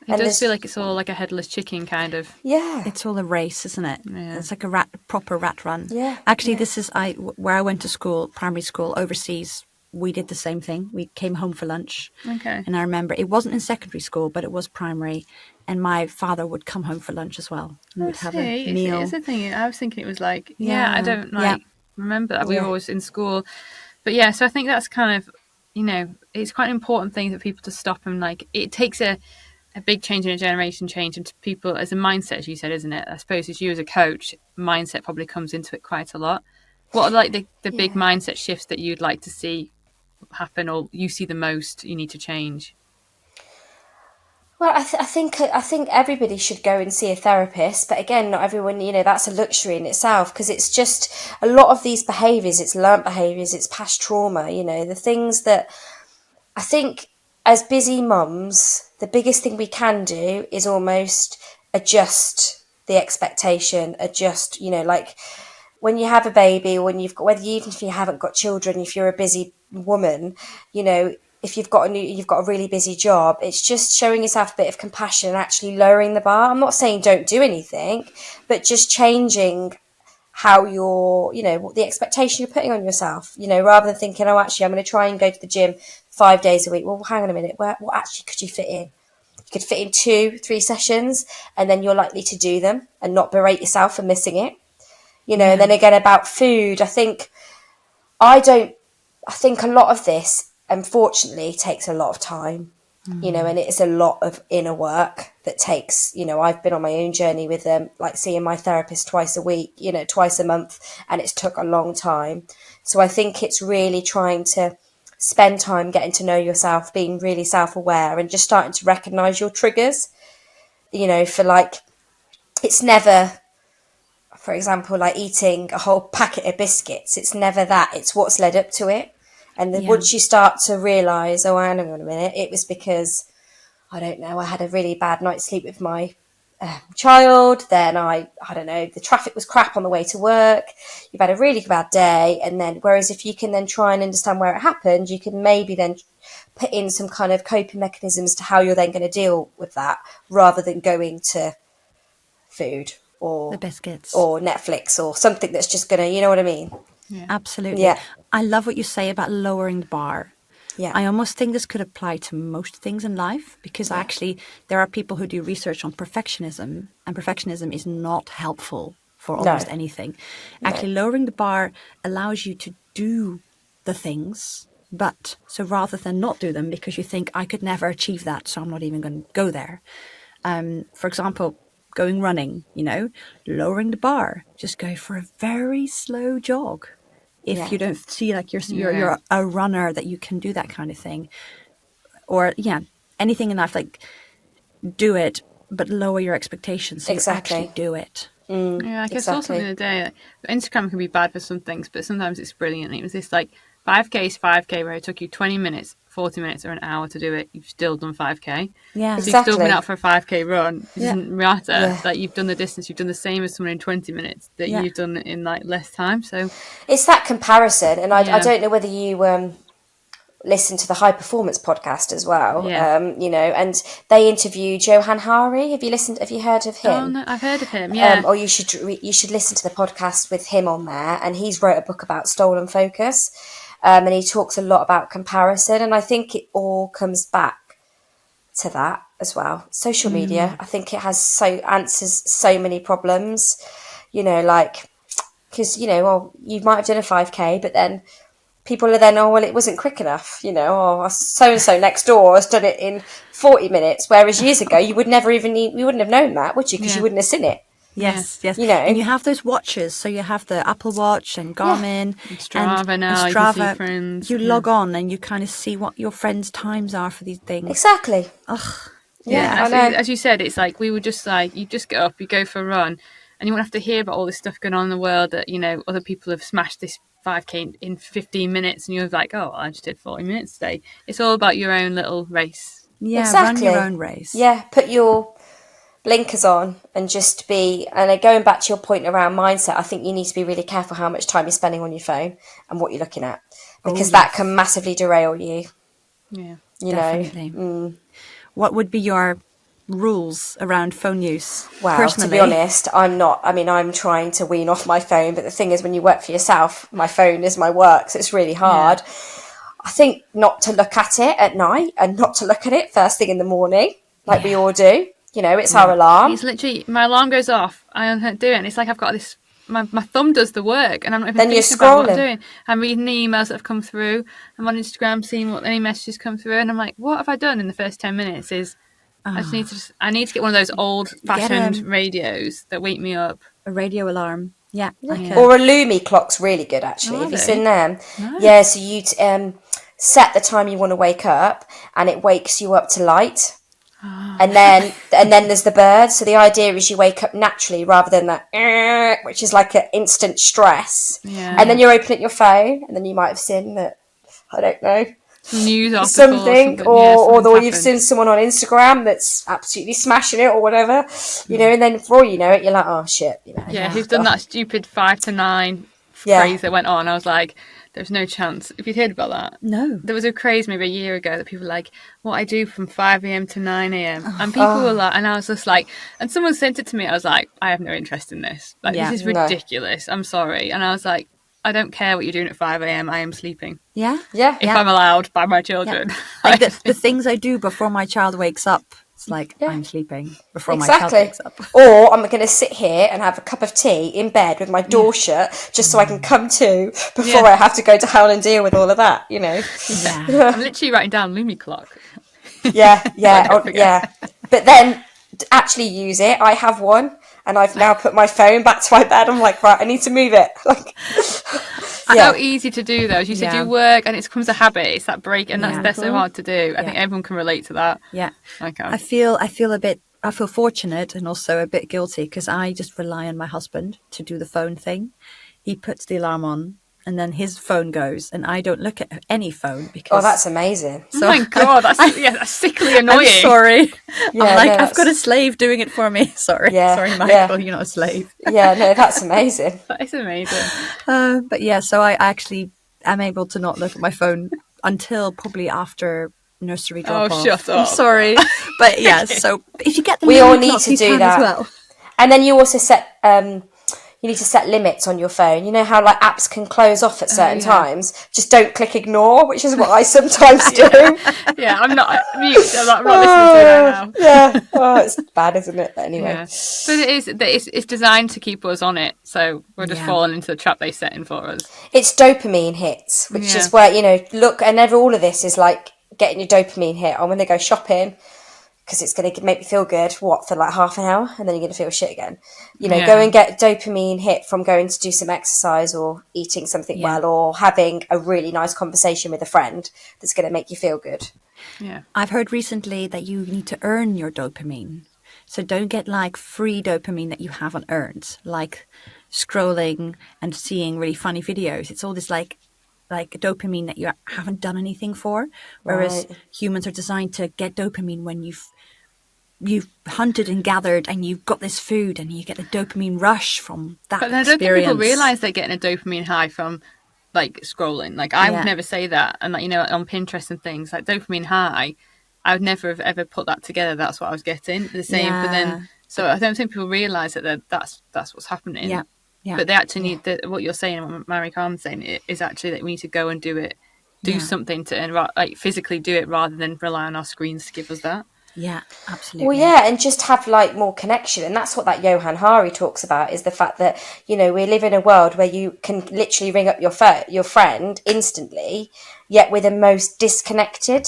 Yeah. It does feel like it's all like a headless chicken kind of. Yeah. It's all a race, isn't it? Yeah. It's like a proper rat run. Yeah. Actually, this is where I went to school, primary school, overseas. We did the same thing. We came home for lunch. Okay. And I remember it wasn't in secondary school, but it was primary. And my father would come home for lunch as well. And we'd have a meal. It's a thing. I was thinking it was like, I don't remember that. We were always in school. But yeah, so I think that's kind of, you know, it's quite an important thing for people to stop, and like it takes a big change in a generation change into people as a mindset, as you said, isn't it? I suppose as you as a coach, mindset probably comes into it quite a lot. What are like the big mindset shifts that you'd like to see happen, or you see the most you need to change? Well, I think everybody should go and see a therapist, but again, not everyone, you know, that's a luxury in itself, because it's just a lot of these behaviours, it's learnt behaviours, it's past trauma, you know, the things that I think as busy mums, the biggest thing we can do is almost adjust the expectation, you know, like when you have a baby, or when you've got, even if you haven't got children, if you're a busy woman, you know, if you've got a really busy job, it's just showing yourself a bit of compassion and actually lowering the bar. I'm not saying don't do anything, but just changing how you're, you know, the expectation you're putting on yourself, you know, rather than thinking, oh, actually, I'm going to try and go to the gym 5 days a week. Well, hang on a minute. What actually could you fit in? You could fit in 2-3 sessions, and then you're likely to do them and not berate yourself for missing it. You know, and then again about food, I think a lot of this, unfortunately, takes a lot of time, you know, and it's a lot of inner work that takes, you know, I've been on my own journey with like seeing my therapist twice a week, you know, twice a month, and it's took a long time. So I think it's really trying to spend time getting to know yourself, being really self-aware, and just starting to recognise your triggers, you know, for like, it's never, for example, like eating a whole packet of biscuits, it's never that, it's what's led up to it. And then once you start to realise, oh, hang on a minute, it was because, I don't know, I had a really bad night's sleep with my child, then I don't know, the traffic was crap on the way to work, you've had a really bad day, and then, whereas if you can then try and understand where it happened, you can maybe then put in some kind of coping mechanisms to how you're then going to deal with that, rather than going to food or the biscuits or Netflix or something that's just going to, you know what I mean? Yeah. Absolutely. Yeah. I love what you say about lowering the bar. Yeah. I almost think this could apply to most things in life, because actually there are people who do research on perfectionism, and perfectionism is not helpful for almost anything. Actually, lowering the bar allows you to do the things, but so rather than not do them because you think I could never achieve that, so I'm not even going to go there. For example, going running, you know, lowering the bar, just go for a very slow jog. If you don't see like you're a runner that you can do that kind of thing, or anything in life, like do it, but lower your expectations so you actually do it. I guess also in the day, like, Instagram can be bad for some things, but sometimes it's brilliant. It was this like 5K is 5K where it took you 20 minutes, 40 minutes or an hour to do it. You've still done 5K. Yeah, so you've still been out for a 5K run. It doesn't matter. Like, you've done the distance. You've done the same as someone in 20 minutes that you've done in like less time. So it's that comparison. And I don't know whether you listen to the High Performance podcast as well. You know, and they interviewed Johan Hari. Have you heard of him? Oh no, I've heard of him. Yeah. Or you should listen to the podcast with him on there. And he's wrote a book about stolen focus. And he talks a lot about comparison, and I think it all comes back to that as well. Social media, I think it answers so many problems. you know, like, because, you know, well, you might have done a 5K, but then people are then, oh, well, it wasn't quick enough, you know, or so-and-so next door has done it in 40 minutes, whereas years ago you would never even you wouldn't have known that, would you? Because you wouldn't have seen it. Yes. You know, and you have those watches, so you have the Apple Watch and Garmin and Strava now. And Strava. You can see friends. You log on and you kind of see what your friends' times are for these things. Exactly. Ugh. Yeah, as you said, it's like we were just like, you just get up, you go for a run, and you won't have to hear about all this stuff going on in the world that, you know, other people have smashed this 5K in 15 minutes, and you're like, oh, I just did 40 minutes today. It's all about your own little race. Yeah, exactly. Run your own race. Yeah, put your blinkers on and just be, and going back to your point around mindset, I think you need to be really careful how much time you're spending on your phone and what you're looking at, because that can massively derail you. Yeah, you definitely. know. What would be your rules around phone use? Well, personally? To be honest, I'm trying to wean off my phone, but the thing is, when you work for yourself, my phone is my work, so it's really hard. I think not to look at it at night and not to look at it first thing in the morning, like we all do. You know, it's our alarm. It's literally, my alarm goes off, I don't do it, and it's like I've got this, my thumb does the work, and I'm not even thinking about what I'm doing. I'm reading the emails that have come through, I'm on Instagram seeing what any messages come through, and I'm like, what have I done in the first 10 minutes is, I need to get one of those old-fashioned radios that wake me up. A radio alarm. Yeah. Or a Lumi clock's really good, actually. Have you seen them? No. Yeah, so you set the time you want to wake up, and it wakes you up to light. And then there's the bird. So the idea is you wake up naturally rather than that, which is like an instant stress. Yeah. And then you're opening your phone, and then you might have seen that, I don't know, news article something, or you've seen someone on Instagram that's absolutely smashing it or whatever, you know. And then for all you know it, you're like, oh shit, you know. Yeah, who's done that stupid 5 to 9 craze that went on? I was like, there's no chance. If you'd heard about that, no. There was a craze maybe a year ago that people were like, what I do from 5 a.m. to 9 a.m. And people were like, and I was just like, and someone sent it to me. I was like, I have no interest in this. Like, this is ridiculous. I'm sorry. And I was like, I don't care what you're doing at 5 a.m. I am sleeping. Yeah. If I'm allowed by my children. Yeah. Like the things I do before my child wakes up. It's like, I'm sleeping before my child wakes up. Or I'm going to sit here and have a cup of tea in bed with my door shut just so I can come to before I have to go to hell and deal with all of that, you know. Yeah. I'm literally writing down Lumi clock. Yeah. But then to actually use it, I have one, and I've now put my phone back to my bed. I'm like, right, I need to move it. Like, so easy to do though. As you said, you work and it becomes a habit. It's that break, and that's so hard to do. I think everyone can relate to that. Yeah, okay. I feel fortunate and also a bit guilty because I just rely on my husband to do the phone thing. He puts the alarm on, and then his phone goes, and I don't look at any phone because. Oh, that's amazing! So, oh my god, that's sickly annoying. I'm sorry. I've got a slave doing it for me. Sorry, Michael, you're not a slave. Yeah, no, that's amazing. That is amazing. But yeah, so I actually am able to not look at my phone until probably after nursery drop off. Oh, shut up! I'm sorry, but yeah. So if you get the we all need to do that as well. And then you also set. You need to set limits on your phone. You know how like apps can close off at certain times? Just don't click ignore, which is what I sometimes do. Yeah, I'm not mute. I'm not listening to it right now. Yeah. Oh, it's bad, isn't it? But anyway. Yeah. But it's designed to keep us on it. So we're just falling into the trap they set in for us. It's dopamine hits, which is where, you know, look, and all of this is like getting your dopamine hit on when they go shopping. Because it's going to make me feel good, for like half an hour, and then you're going to feel shit again. You know, go and get dopamine hit from going to do some exercise or eating something well or having a really nice conversation with a friend that's going to make you feel good. Yeah. I've heard recently that you need to earn your dopamine. So don't get like free dopamine that you haven't earned, like scrolling and seeing really funny videos. It's all this like dopamine that you haven't done anything for, whereas humans are designed to get dopamine when you've hunted and gathered and you've got this food and you get a dopamine rush from that But I don't think people realise they're getting a dopamine high from like scrolling. Like I would never say that, and like, you know, on Pinterest and things, like dopamine high, I would never have ever put that together. That's what I was getting. The same, but then so I don't think people realise that that's what's happening. Yeah. Yeah. But they actually need what you're saying, and what Mari-Carmen's saying, is actually that we need to go and do something to, and like physically do it rather than rely on our screens to give us that. Yeah, absolutely. Well, yeah, and just have like more connection. And that's what that Johan Hari talks about, is the fact that, we live in a world where you can literally ring up your friend instantly, yet we're the most disconnected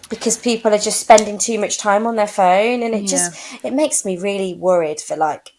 because people are just spending too much time on their phone. And it makes me really worried for like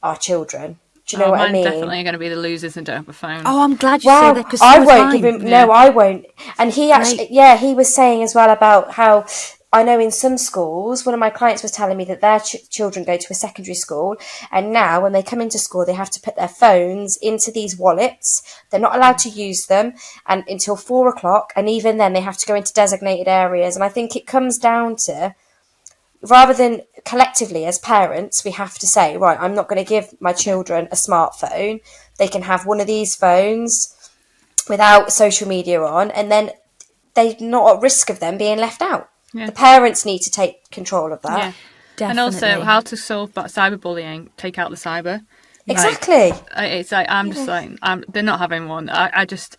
our children. Do you know what I mean? Definitely going to be the losers and don't have a phone. Oh, I'm glad you say that, because I won't give him. No, I won't. And he he was saying as well about how, I know in some schools, one of my clients was telling me that their children go to a secondary school, and now when they come into school, they have to put their phones into these wallets. They're not allowed to use them until 4:00, and even then they have to go into designated areas. And I think it comes down to, rather than collectively as parents, we have to say, right, I'm not going to give my children a smartphone. They can have one of these phones without social media on, and then they're not at risk of them being left out. Yeah. The parents need to take control of that. Yeah, definitely. And also how to solve cyberbullying, take out the cyber. Exactly. It's like, they're not having one. I just...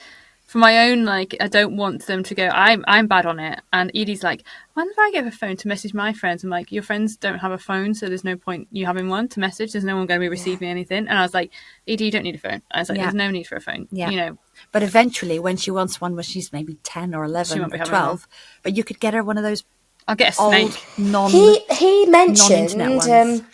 For my own, like, I don't want them to go, I'm bad on it. And Edie's like, when did I get a phone to message my friends? I'm like, your friends don't have a phone, so there's no point you having one to message. There's no one going to be receiving anything. And I was like, Edie, you don't need a phone. I was like, there's no need for a phone. Yeah. But eventually, when she wants one, when she's maybe 10 or 11 or 12, but you could get her one of those. I'll get a snake. He mentioned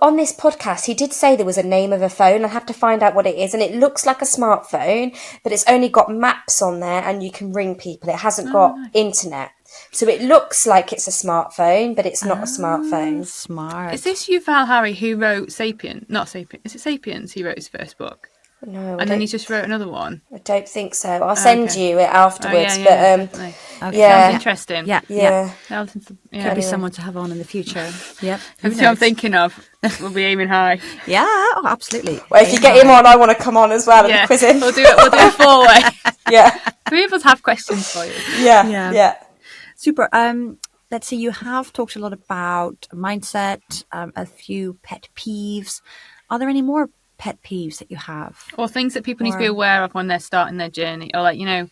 on this podcast, he did say there was a name of a phone. I'll have to find out what it is. And it looks like a smartphone, but it's only got maps on there and you can ring people. It hasn't got internet. So it looks like it's a smartphone, but it's not a smartphone. Smart. Is this Yuval Harari who wrote Sapien? Not Sapien. Is it Sapiens he wrote his first book? No. And then he just wrote another one? I don't think so. I'll send you it afterwards. Sounds interesting. Yeah. Could be someone to have on in the future. Yep. That's what I'm thinking of. We'll be aiming high. Yeah, oh, absolutely. Well, if you get him on, I want to come on as well and quiz him. We'll do a four-way. Yeah. 3 of us have questions for you. Yeah. Super. Let's see, you have talked a lot about mindset, a few pet peeves. Are there any more pet peeves that you have? Or things that people need to be aware of when they're starting their journey? Or like, you deal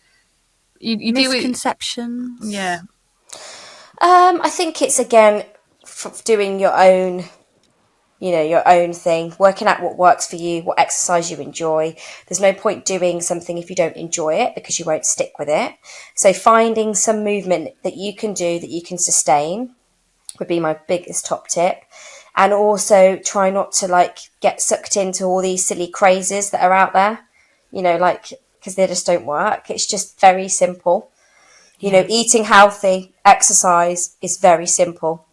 with... Misconceptions? Yeah. I think it's, again, doing your own... your own thing, working out what works for you, what exercise you enjoy. There's no point doing something if you don't enjoy it, because you won't stick with it. So finding some movement that you can do that you can sustain would be my biggest top tip. And also try not to get sucked into all these silly crazes that are out there, because they just don't work. It's just very simple. Eating healthy, exercise is very simple.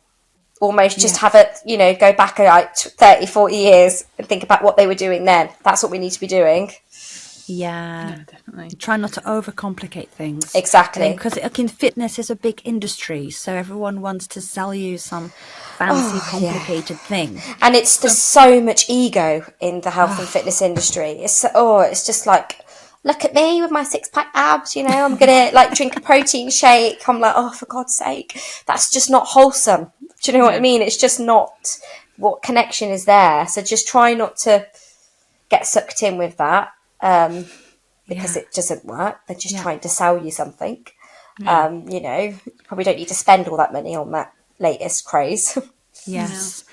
Almost just have it, go back 30, 40 years and think about what they were doing then. That's what we need to be doing. Yeah, definitely. Try not to overcomplicate things. Exactly. Because fitness is a big industry, so everyone wants to sell you some fancy, complicated thing. And there's so much ego in the health and fitness industry. It's just like, look at me with my 6-pack abs, I'm going to drink a protein shake. I'm like, oh, for God's sake, that's just not wholesome. Do you know what I mean? It's just not what connection is there. So just try not to get sucked in with that, because it doesn't work. They're just trying to sell you something. You probably don't need to spend all that money on that latest craze. Yes.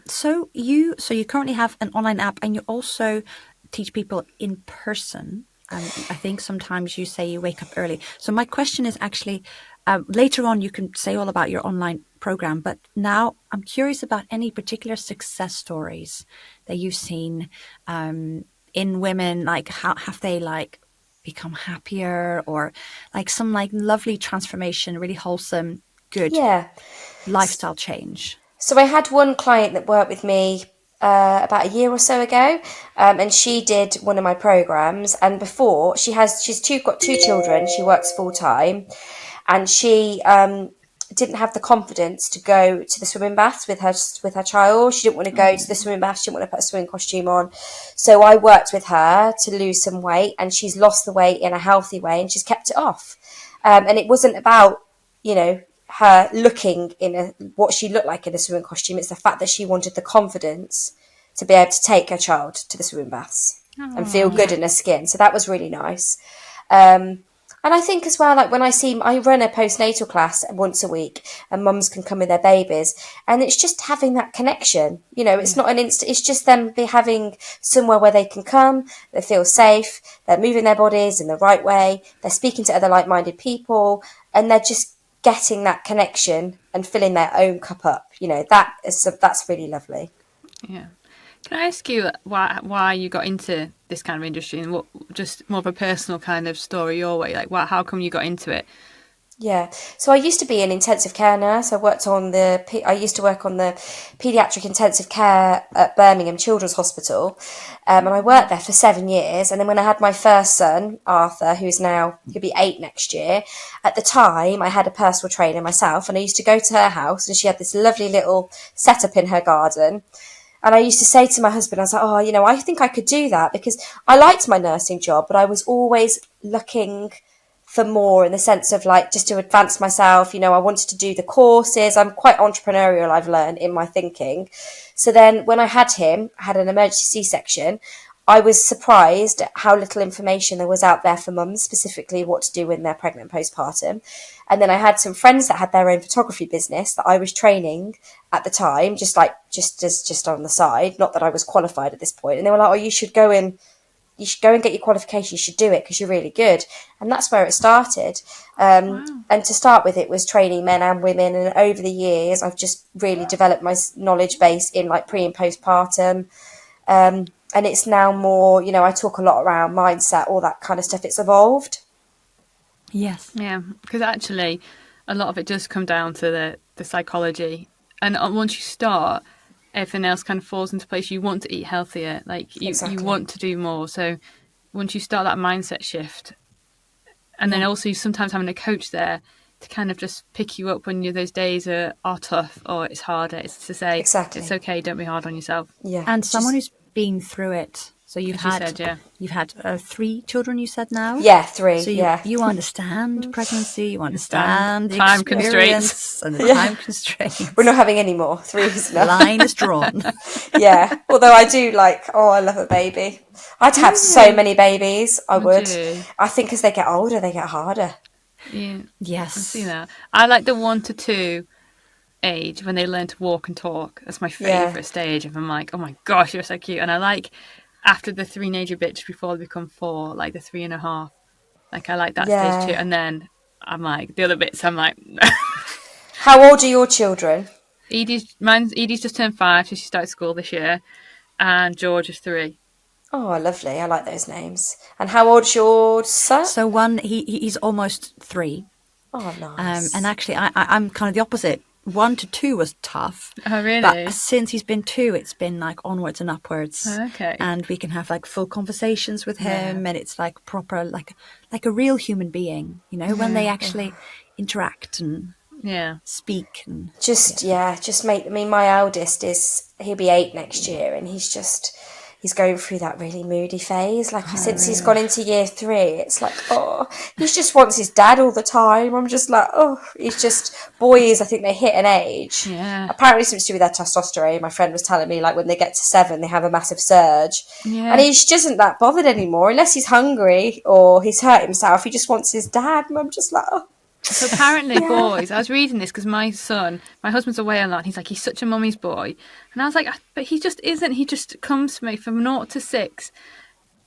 So you currently have an online app, and you also teach people in person. I think sometimes you say you wake up early. So my question is actually, later on you can say all about your online program, but now I'm curious about any particular success stories that you've seen in women. How have they become happier, or some lovely transformation, really wholesome, good lifestyle change? So I had one client that worked with me about a year or so ago, and she did one of my programs. And before, she's got 2 children. She works full time, and she didn't have the confidence to go to the swimming baths with her child. She didn't want to go to the swimming bath. She didn't want to put a swimming costume on. So I worked with her to lose some weight, and she's lost the weight in a healthy way, and she's kept it off. And it wasn't about her looking what she looked like in a swimming costume. It's the fact that she wanted the confidence to be able to take her child to the swimming baths and feel good in her skin. So that was really nice. And I think as well, like when I run a postnatal class once a week and mums can come with their babies, and it's just having that connection, it's not an instant, it's just them having somewhere where they can come, they feel safe, they're moving their bodies in the right way, they're speaking to other like-minded people, and they're just getting that connection and filling their own cup up. That's really lovely. Yeah. Can I ask you why you got into this kind of industry, and what, just more of a personal kind of story your way? Like, how come you got into it? Yeah, so I used to be an intensive care nurse. I used to work on the paediatric intensive care at Birmingham Children's Hospital, and I worked there for 7 years. And then when I had my first son, Arthur, he'll be 8 next year, at the time I had a personal trainer myself, and I used to go to her house, and she had this lovely little setup in her garden. And I used to say to my husband, I was like, I think I could do that, because I liked my nursing job, but I was always looking for more in the sense of like just to advance myself. I wanted to do the courses. I'm quite entrepreneurial, I've learned, in my thinking. So then when I had an emergency C-section, I was surprised at how little information there was out there for mums, specifically what to do when they're pregnant postpartum. And then I had some friends that had their own photography business that I was training at the time, just on the side. Not that I was qualified at this point. And they were like, "Oh, you should go and get your qualification. You should do it because you're really good." And that's where it started. Wow. And to start with, it was training men and women. And over the years, I've just really developed my knowledge base in like pre and postpartum. And it's now more, I talk a lot around mindset, all that kind of stuff. It's evolved. Yes. Yeah, because actually a lot of it does come down to the psychology. And once you start, everything else kind of falls into place. You want to eat healthier, like you want to do more. So once you start that mindset shift, and then also sometimes having a coach there to kind of just pick you up when those days are tough or it's harder, it's to say, it's okay, don't be hard on yourself. Yeah. And someone who's been through it. So you've had 3 children, you said now? Yeah, 3. So you understand pregnancy, you understand the time constraints and the time constraints. We're not having any more. 3 is enough. Line is drawn. Yeah. Although I do I love a baby. I'd have so many babies. I would. I think as they get older, they get harder. Yeah. Yes. I see that. I like the 1 to 2 age when they learn to walk and talk. That's my favourite stage. And I'm like, oh my gosh, you're so cute. And I like after the 3-nager bit, just before they become 4, like the 3.5. Like I like that stage too. And then I'm like, the other bits, I'm like... How old are your children? Edie's just turned 5, so she started school this year. And George is 3. Oh, lovely. I like those names. And how old's your son? So one, he's almost 3. Oh, nice. And actually, I'm kind of the opposite. 1 to 2 was tough. Oh, really? But since he's been 2, it's been like onwards and upwards. Okay. And we can have like full conversations with him, and it's like proper, like a real human being, when they actually interact and speak. And just make. I mean, my eldest he'll be 8 next year, and he's going through that really moody phase. Like since he's gone into year 3, it's like, he just wants his dad all the time. I'm just like, he's just, boys, I think they hit an age. Yeah. Apparently something to do with their testosterone. My friend was telling me, like when they get to 7, they have a massive surge. Yeah. And he just isn't that bothered anymore unless he's hungry or he's hurt himself. He just wants his dad. And I'm just like, So apparently boys, I was reading this because my husband's away a lot, and he's like, he's such a mummy's boy. And I was like, but he just isn't. He just comes to me from 0 to 6.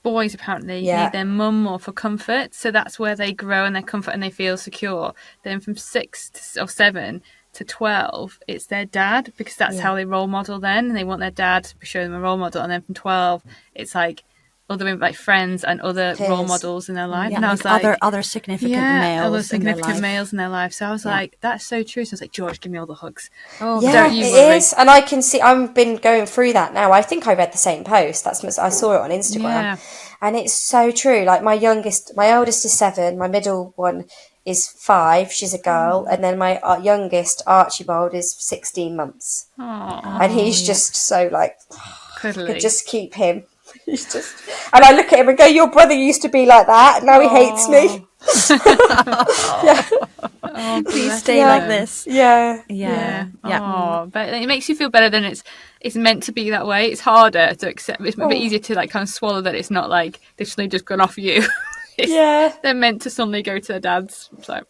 Boys apparently need their mum more for comfort. So that's where they grow in their comfort and they feel secure. Then from 6 or 7 to 12, it's their dad, because that's how they role model then. And they want their dad to show them a role model. And then from 12, it's like other women, like friends and other role models in their life. Yeah, and I was like other significant males. Other significant males in their life. So I was like, that's so true. So I was like, George, give me all the hugs. Oh, yeah, don't you worry. It is. And I can see, I've been going through that now. I think I read the same post. I saw it on Instagram. Yeah. And it's so true. Like my oldest is 7. My middle one is 5. She's a girl. And then my youngest, Archibald, is 16 months. And he's just so like, could just keep him. He's just, and I look at him and go, your brother used to be like that, now he hates me. Please stay like this. Yeah. But it makes you feel better than it's meant to be that way. It's harder to accept. It's a bit easier to like kind of swallow that it's not like they've suddenly just gone off you. this. Yeah. They're meant to suddenly go to their dads. So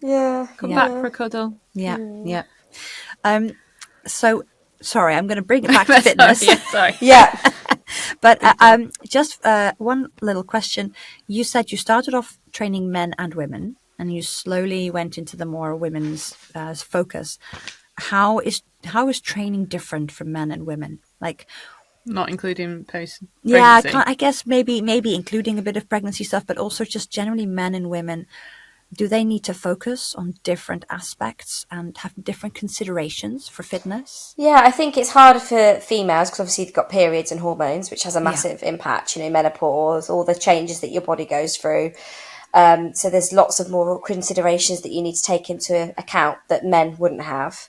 come back for a cuddle. Yeah, yeah. So, sorry, I'm going to bring it back to fitness. Sorry. Yeah. But just one little question. You said you started off training men and women, and you slowly went into the more women's focus. How is training different for men and women? Like, not including post-pregnancy. Yeah, I guess maybe including a bit of pregnancy stuff, but also just generally men and women. Do they need to focus on different aspects and have different considerations for fitness? Yeah, I think it's harder for females because obviously they've got periods and hormones, which has a massive impact, menopause, all the changes that your body goes through. So there's lots of more considerations that you need to take into account that men wouldn't have.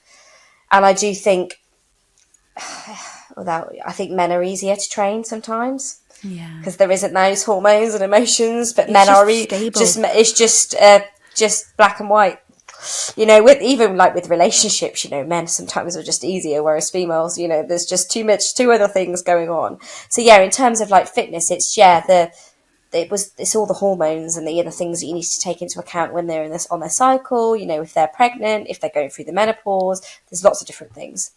And I do think, I think men are easier to train sometimes. Yeah, because there isn't those hormones and emotions, but it's men are just black and white. With relationships, men sometimes are just easier, whereas females, there's just two other things going on. So yeah, in terms of like fitness, it's all the hormones and the other things that you need to take into account when they're on their cycle. If they're pregnant, if they're going through the menopause, there's lots of different things.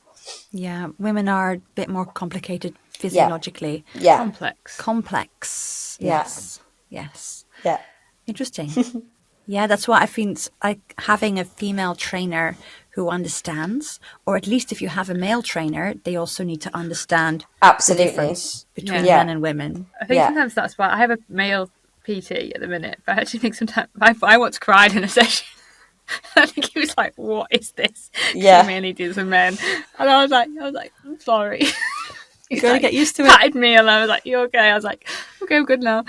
Yeah, women are a bit more complicated physiologically. Yeah. Complex. Yes. Yes. Yeah. Interesting. Yeah, that's why I think like having a female trainer who understands, or at least if you have a male trainer, they also need to understand the difference between men and women. I think sometimes that's why I have a male PT at the minute, but I actually think sometimes I once cried in a session. I think he was like, "What is this?" Yeah, he mainly deals with men, and I was like, "I'm sorry." You're going to get used to it. Patted me, and I was like, "You okay?" I was like, "Okay, I'm good now."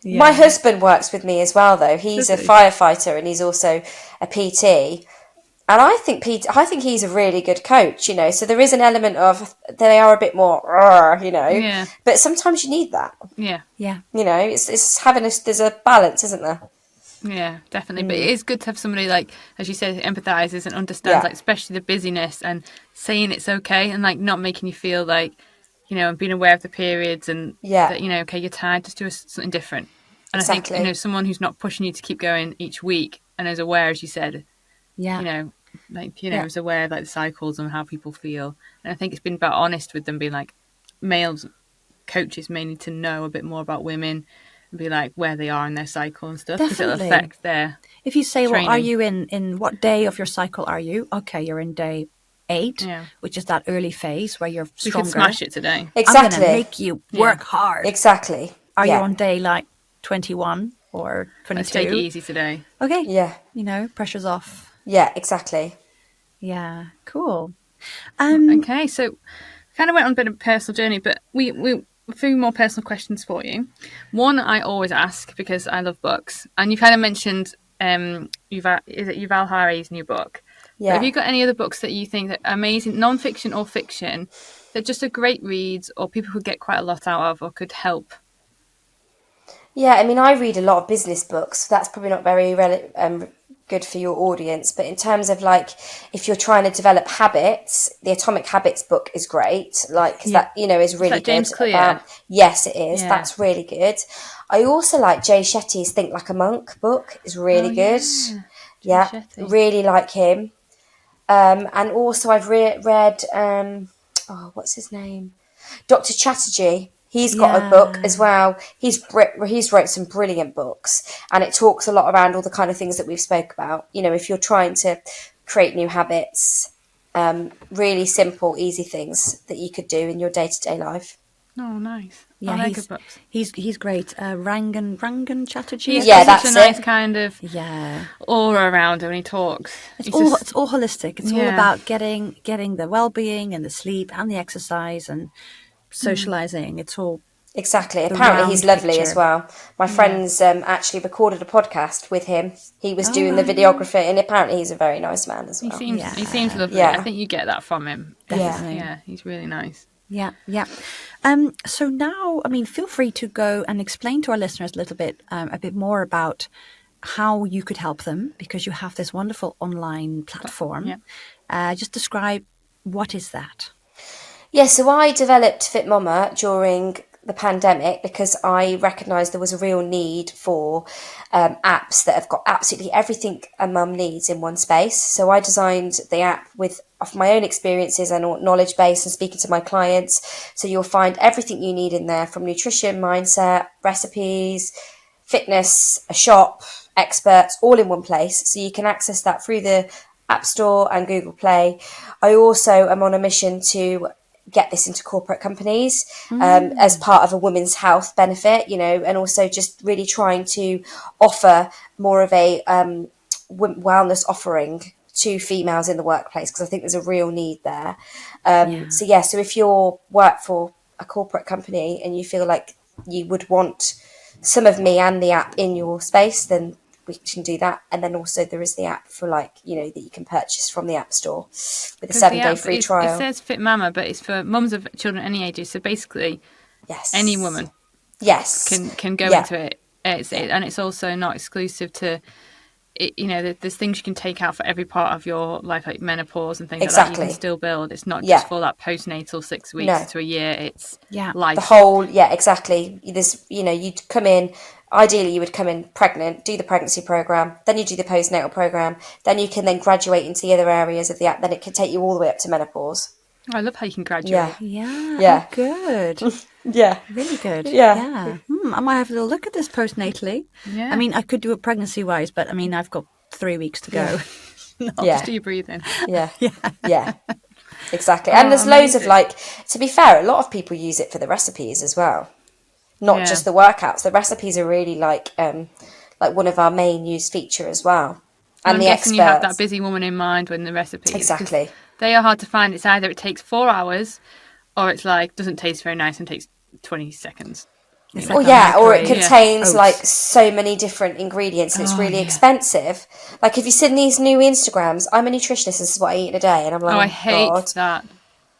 Yeah. My husband works with me as well, though. He's a firefighter and he's also a PT. And I think he's a really good coach, So there is an element of they are a bit more, Yeah. But sometimes you need that. Yeah. Yeah. It's having there's a balance, isn't there? Yeah, definitely. But it is good to have somebody like, as you said, empathises and understands, like especially the busyness and saying it's okay and like not making you feel like, and being aware of the periods and that, okay, you're tired, just do something different. And exactly. I think, someone who's not pushing you to keep going each week and is aware, as you said, is aware of like the cycles and how people feel. And I think it's been about honest with them, being like, males coaches may need to know a bit more about women and be like where they are in their cycle and stuff, because it'll affect their if you say training. Well, are you in what day of your cycle are you? Okay, you're in day 8, which is that early phase where you're stronger. You can smash it today. Exactly. I'm going to make you work hard. Exactly. Are you on day like 21 or 22? Let's take it easy today. Okay. Yeah. Pressure's off. Yeah, exactly. Yeah, cool. Okay, so kind of went on a bit of a personal journey, but we a few more personal questions for you. One I always ask because I love books, and you kind of mentioned Yuval Harari's new book. Yeah. But have you got any other books that you think that are amazing, non-fiction or fiction, that just are great reads or people could get quite a lot out of or could help? Yeah, I mean, I read a lot of business books. So that's probably not very good for your audience. But in terms of like, if you're trying to develop habits, the Atomic Habits book is great. Because that, is really good. James Clear? Yes, it is. Yeah. That's really good. I also like Jay Shetty's Think Like a Monk book. Is really good. Yeah, really like him. And also I've read, what's his name? Dr. Chatterjee. He's got a book as well. He's wrote some brilliant books, and it talks a lot around all the kind of things that we've spoke about. If you're trying to create new habits, really simple, easy things that you could do in your day-to-day life. Oh, nice. Yeah, I like good books. He's great. Rangan Chatterjee. He's got such a nice kind of aura around him when he talks. It's all holistic. It's all about getting the well-being and the sleep and the exercise and socializing. It's all exactly. Apparently he's lovely as well. My friends actually recorded a podcast with him. He was doing the videographer, and apparently he's a very nice man as well. He seems lovely. Yeah. I think you get that from him. Definitely. Yeah, he's really nice. Yeah. So now, feel free to go and explain to our listeners a bit more about how you could help them, because you have this wonderful online platform. Yeah. Just describe what is that. Yeah, so I developed Fit Mama during the pandemic because I recognised there was a real need for apps that have got absolutely everything a mum needs in one space. So I designed the app with off my own experiences and knowledge base and speaking to my clients. So you'll find everything you need in there, from nutrition, mindset, recipes, fitness, a shop, experts, all in one place. So you can access that through the App Store and Google Play. I also am on a mission to get this into corporate companies as part of a women's health benefit, you know, and also just really trying to offer more of a wellness offering to females in the workplace, because I think there's a real need there. So if you work for a corporate company and you feel like you would want some of me and the app in your space, then we can do that. And then also there is the app for, like, you know, that you can purchase from the App Store with a 7-day free trial. It says Fit Mama, but it's for mums of children any ages. So basically, any woman can go into it. And it's also not exclusive to it, you know, there's things you can take out for every part of your life, like menopause and things like that. You can still build. It's not just for that postnatal 6 weeks to a year. It's life. The whole, exactly. There's, you know, you'd come in, ideally you would come in pregnant, do the pregnancy program, then you do the postnatal program, then you can then graduate into the other areas of the app. Then it can take you all the way up to menopause. Oh, I love how you can graduate. Yeah. Good. Really good. I might have a little look at this postnatally. I mean, I could do it pregnancy wise, but I mean, I've got 3 weeks to go. Just do your breathing. Exactly. And there's loads of, like, to be fair, a lot of people use it for the recipes as well, not just the workouts. The recipes are really like one of our main used feature as well. And I'm guessing you have that busy woman in mind when the recipes. Exactly. They are hard to find. It's either it takes 4 hours, or it's like doesn't taste very nice and takes 20 seconds. Or it contains like so many different ingredients and it's really expensive. Like, if you've seen these new Instagrams, I'm a nutritionist, this is what I eat in a day, and I'm like, I hate that.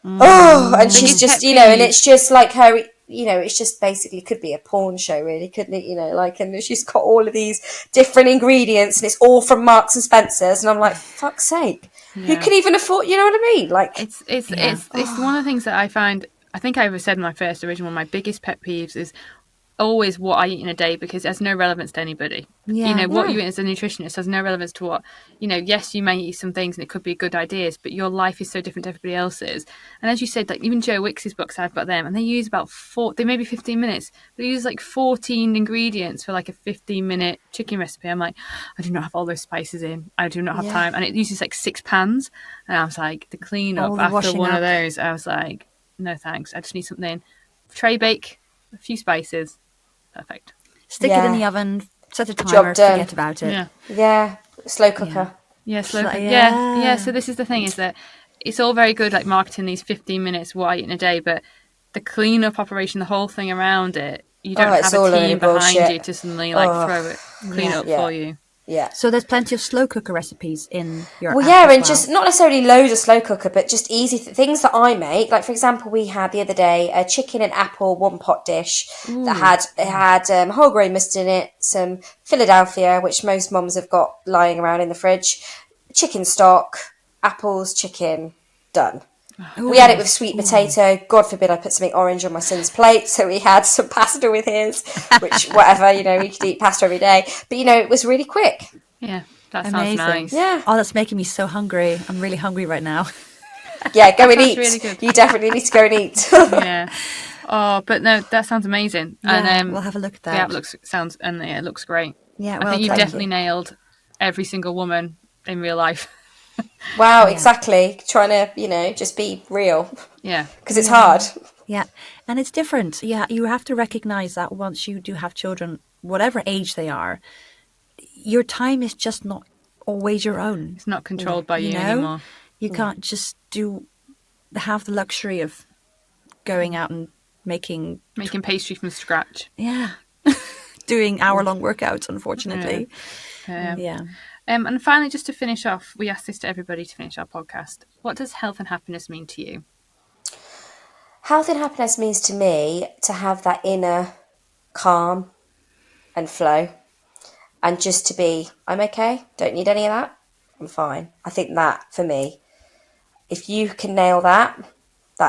And she's just, you know, and it's just like her, you know, it's just basically could be a porn show, really, couldn't it? You know, like, and she's got all of these different ingredients and it's all from Marks and Spencer's, and I'm like, fuck's sake, who can even afford, you know what I mean? Like, it's one of the things that I find, I think I ever said in my first original one, my biggest pet peeves is always what I eat in a day, because it has no relevance to anybody. You know, what you eat as a nutritionist has no relevance to what, you know, yes, you may eat some things and it could be good ideas, but your life is so different to everybody else's. And as you said, like, even Joe Wicks's books, I've got them, and they use about they may be 15 minutes, but they use like 14 ingredients for like a 15-minute chicken recipe. I'm like, I do not have all those spices in. I do not have time. And it uses like 6 pans. And I was like, the clean up after one of those, I was like, no thanks. I just need something. Tray bake, a few spices. Perfect. Stick it in the oven, set a timer, forget about it. Slow cooker. Slow cooker. So this is the thing, is that it's all very good, like, marketing these 15 minutes what I eat in a day, but the clean-up operation, the whole thing around it, you don't have a team behind you to suddenly throw it, clean up for you. So there's plenty of slow cooker recipes in your app and as just not necessarily loads of slow cooker, but just easy things that I make. Like, for example, we had the other day a chicken and apple one pot dish that had whole grain mustard in it, some Philadelphia, which most mums have got lying around in the fridge, chicken stock, apples, chicken, done. We had it with sweet potato. God forbid I put something orange on my son's plate, so we had some pasta with his, which, whatever, you know, we could eat pasta every day. But, you know, it was really quick. Yeah, that sounds nice. Yeah. Oh, that's making me so hungry. I'm really hungry right now. Go and eat. Really good. You definitely need to go and eat. Oh, but no, that sounds amazing. And we'll have a look at that. The app it looks great. Yeah, I think you've definitely nailed every single woman in real life. Wow, exactly. Trying to, you know, just be real. Yeah. Because it's hard. Yeah. And it's different. Yeah. You have to recognize that once you do have children, whatever age they are, your time is just not always your own. It's not controlled by you anymore. You can't just have the luxury of going out and making pastry from scratch. Yeah. Doing hour-long workouts, unfortunately. Yeah. And finally, just to finish off, we ask this to everybody to finish our podcast. What does health and happiness mean to you? Health and happiness means to me to have that inner calm and flow, and just to be, I'm okay, don't need any of that, I'm fine. I think that, for me, if you can nail that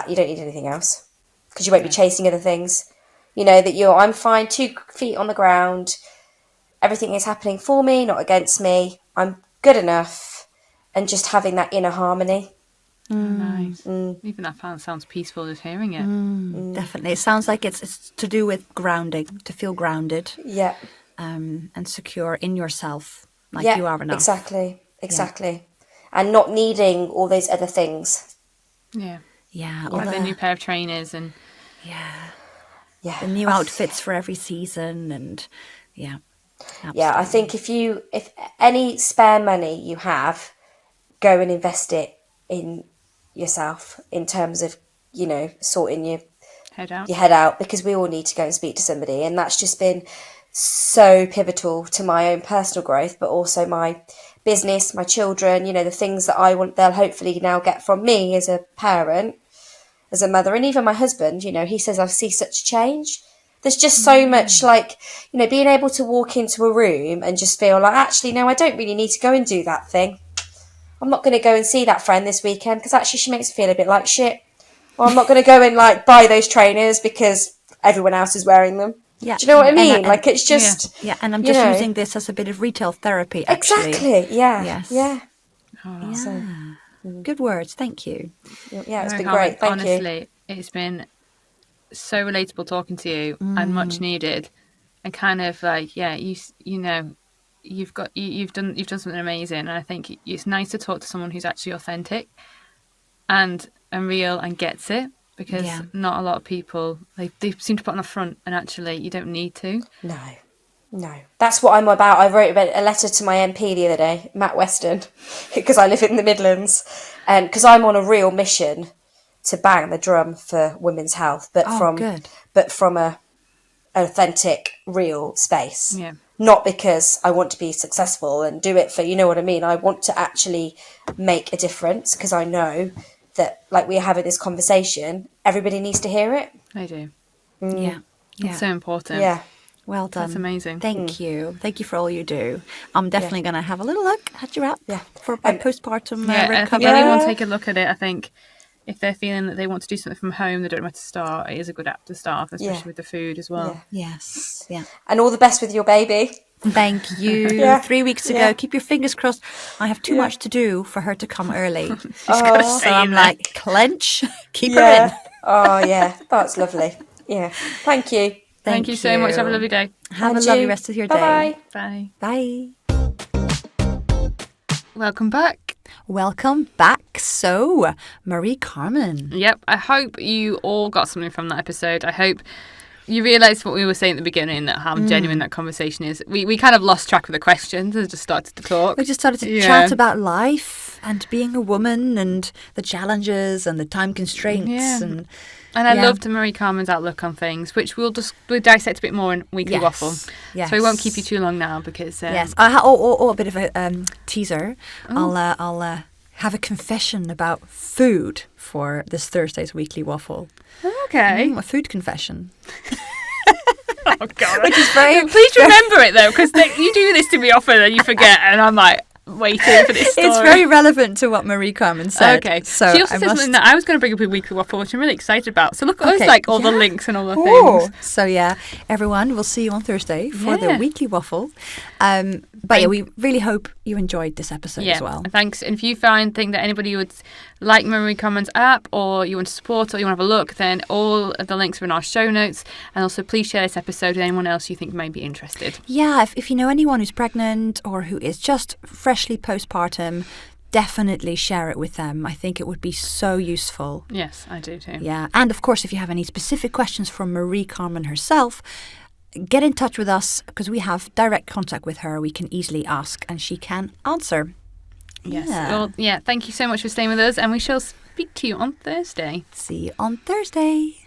you don't need anything else, because you won't be chasing other things. You know, that I'm fine, 2 feet on the ground. Everything is happening for me, not against me. I'm good enough. And just having that inner harmony. Nice. Even that sounds peaceful just hearing it. Definitely. It sounds like it's to do with grounding, to feel grounded. Yeah. And secure in yourself, like you are enough. Exactly. Yeah. And not needing all those other things. Yeah. Yeah. Like the new pair of trainers and... Yeah. The new outfits for every season and... Yeah. Absolutely. Yeah, I think if any spare money you have, go and invest it in yourself in terms of, you know, sorting your head out, because we all need to go and speak to somebody. And that's just been so pivotal to my own personal growth, but also my business, my children, you know, the things that they'll hopefully now get from me as a parent, as a mother, and even my husband, you know, he says I see such change. There's just so much, like, you know, being able to walk into a room and just feel like, actually, no, I don't really need to go and do that thing. I'm not going to go and see that friend this weekend because actually she makes me feel a bit like shit. Or I'm not going to go and, like, buy those trainers because everyone else is wearing them. Yeah. Do you know what I mean? Like, it's just... Yeah, and I'm just using this as a bit of retail therapy, actually. Exactly, yeah. Yes. Yeah. Oh, so, good words, thank you. Yeah, it's been great, thank you. Honestly, it's been so relatable talking to you and much needed, and kind of like you know you've done something amazing, and I think it's nice to talk to someone who's actually authentic and real and gets it, because not a lot of people they seem to put on a front, and actually you don't need to. No, that's what I'm about. I wrote a letter to my MP the other day, Matt Weston, because I live in the Midlands, and because I'm on a real mission to bang the drum for women's health, but from a authentic, real space. Yeah. Not because I want to be successful and do it for, you know what I mean? I want to actually make a difference, because I know that, like we're having this conversation, everybody needs to hear it. I do. Yeah. It's so important. Yeah. Well done. That's amazing. Thank you. Thank you for all you do. I'm definitely going to have a little look at your app for my postpartum recovery. I think anyone take a look at it. I think if they're feeling that they want to do something from home, they don't know where to start, it is a good app to start, especially with the food as well. Yeah. Yes. Yeah. And all the best with your baby. Thank you. 3 weeks to go. Keep your fingers crossed. I have too much to do for her to come early. So I'm like, clench, keep her in. Oh, yeah. That's lovely. Yeah. Thank you. Thank you so much. Have a lovely day. Have a lovely rest of your day. Bye. Bye. Welcome back. Welcome back. So, Mari-Carmen. Yep. I hope you all got something from that episode. I hope you realised what we were saying at the beginning, that how genuine that conversation is. We kind of lost track of the questions and just started to talk. We just started to chat about life and being a woman and the challenges and the time constraints. Yeah. And I loved Mari-Carmen's outlook on things, which we'll dissect a bit more in Weekly Waffle. Yes. So we won't keep you too long now, because... yes. A bit of a teaser. I'll have a confession about food for this Thursday's Weekly Waffle. Okay. A food confession. Oh, God. Which is very... Please remember it, though, because you do this to me often and you forget, and I'm like... waiting for this story. It's very relevant to what Mari-Carmen said. Okay. So she also said something that I was going to bring up in Weekly Waffle, which I'm really excited about. So look at us, like all the links and all the things. So everyone, we'll see you on Thursday for the Weekly Waffle. But we really hope you enjoyed this episode as well. Thanks. And if you think that anybody would like Mari-Carmen's app, or you want to support, or you want to have a look, then all of the links are in our show notes. And also please share this episode with anyone else you think may be interested. Yeah, if you know anyone who's pregnant or who is just freshly postpartum, definitely share it with them. I think it would be so useful. Yes, I do too. Yeah, and of course, if you have any specific questions from Mari-Carmen herself, get in touch with us, because we have direct contact with her. We can easily ask and she can answer. Yes. Well, thank you so much for staying with us, and we shall speak to you on Thursday. See you on Thursday.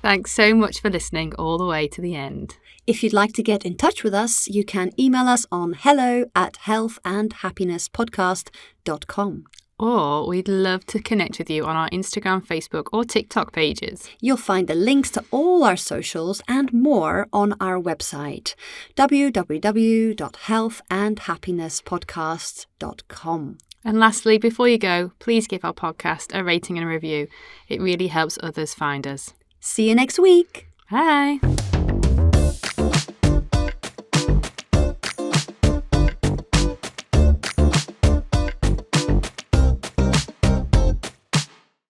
Thanks so much for listening all the way to the end. If you'd like to get in touch with us, you can email us on hello@healthandhappinesspodcast.com. Or we'd love to connect with you on our Instagram, Facebook or TikTok pages. You'll find the links to all our socials and more on our website, www.healthandhappinesspodcast.com. And lastly, before you go, please give our podcast a rating and a review. It really helps others find us. See you next week. Bye.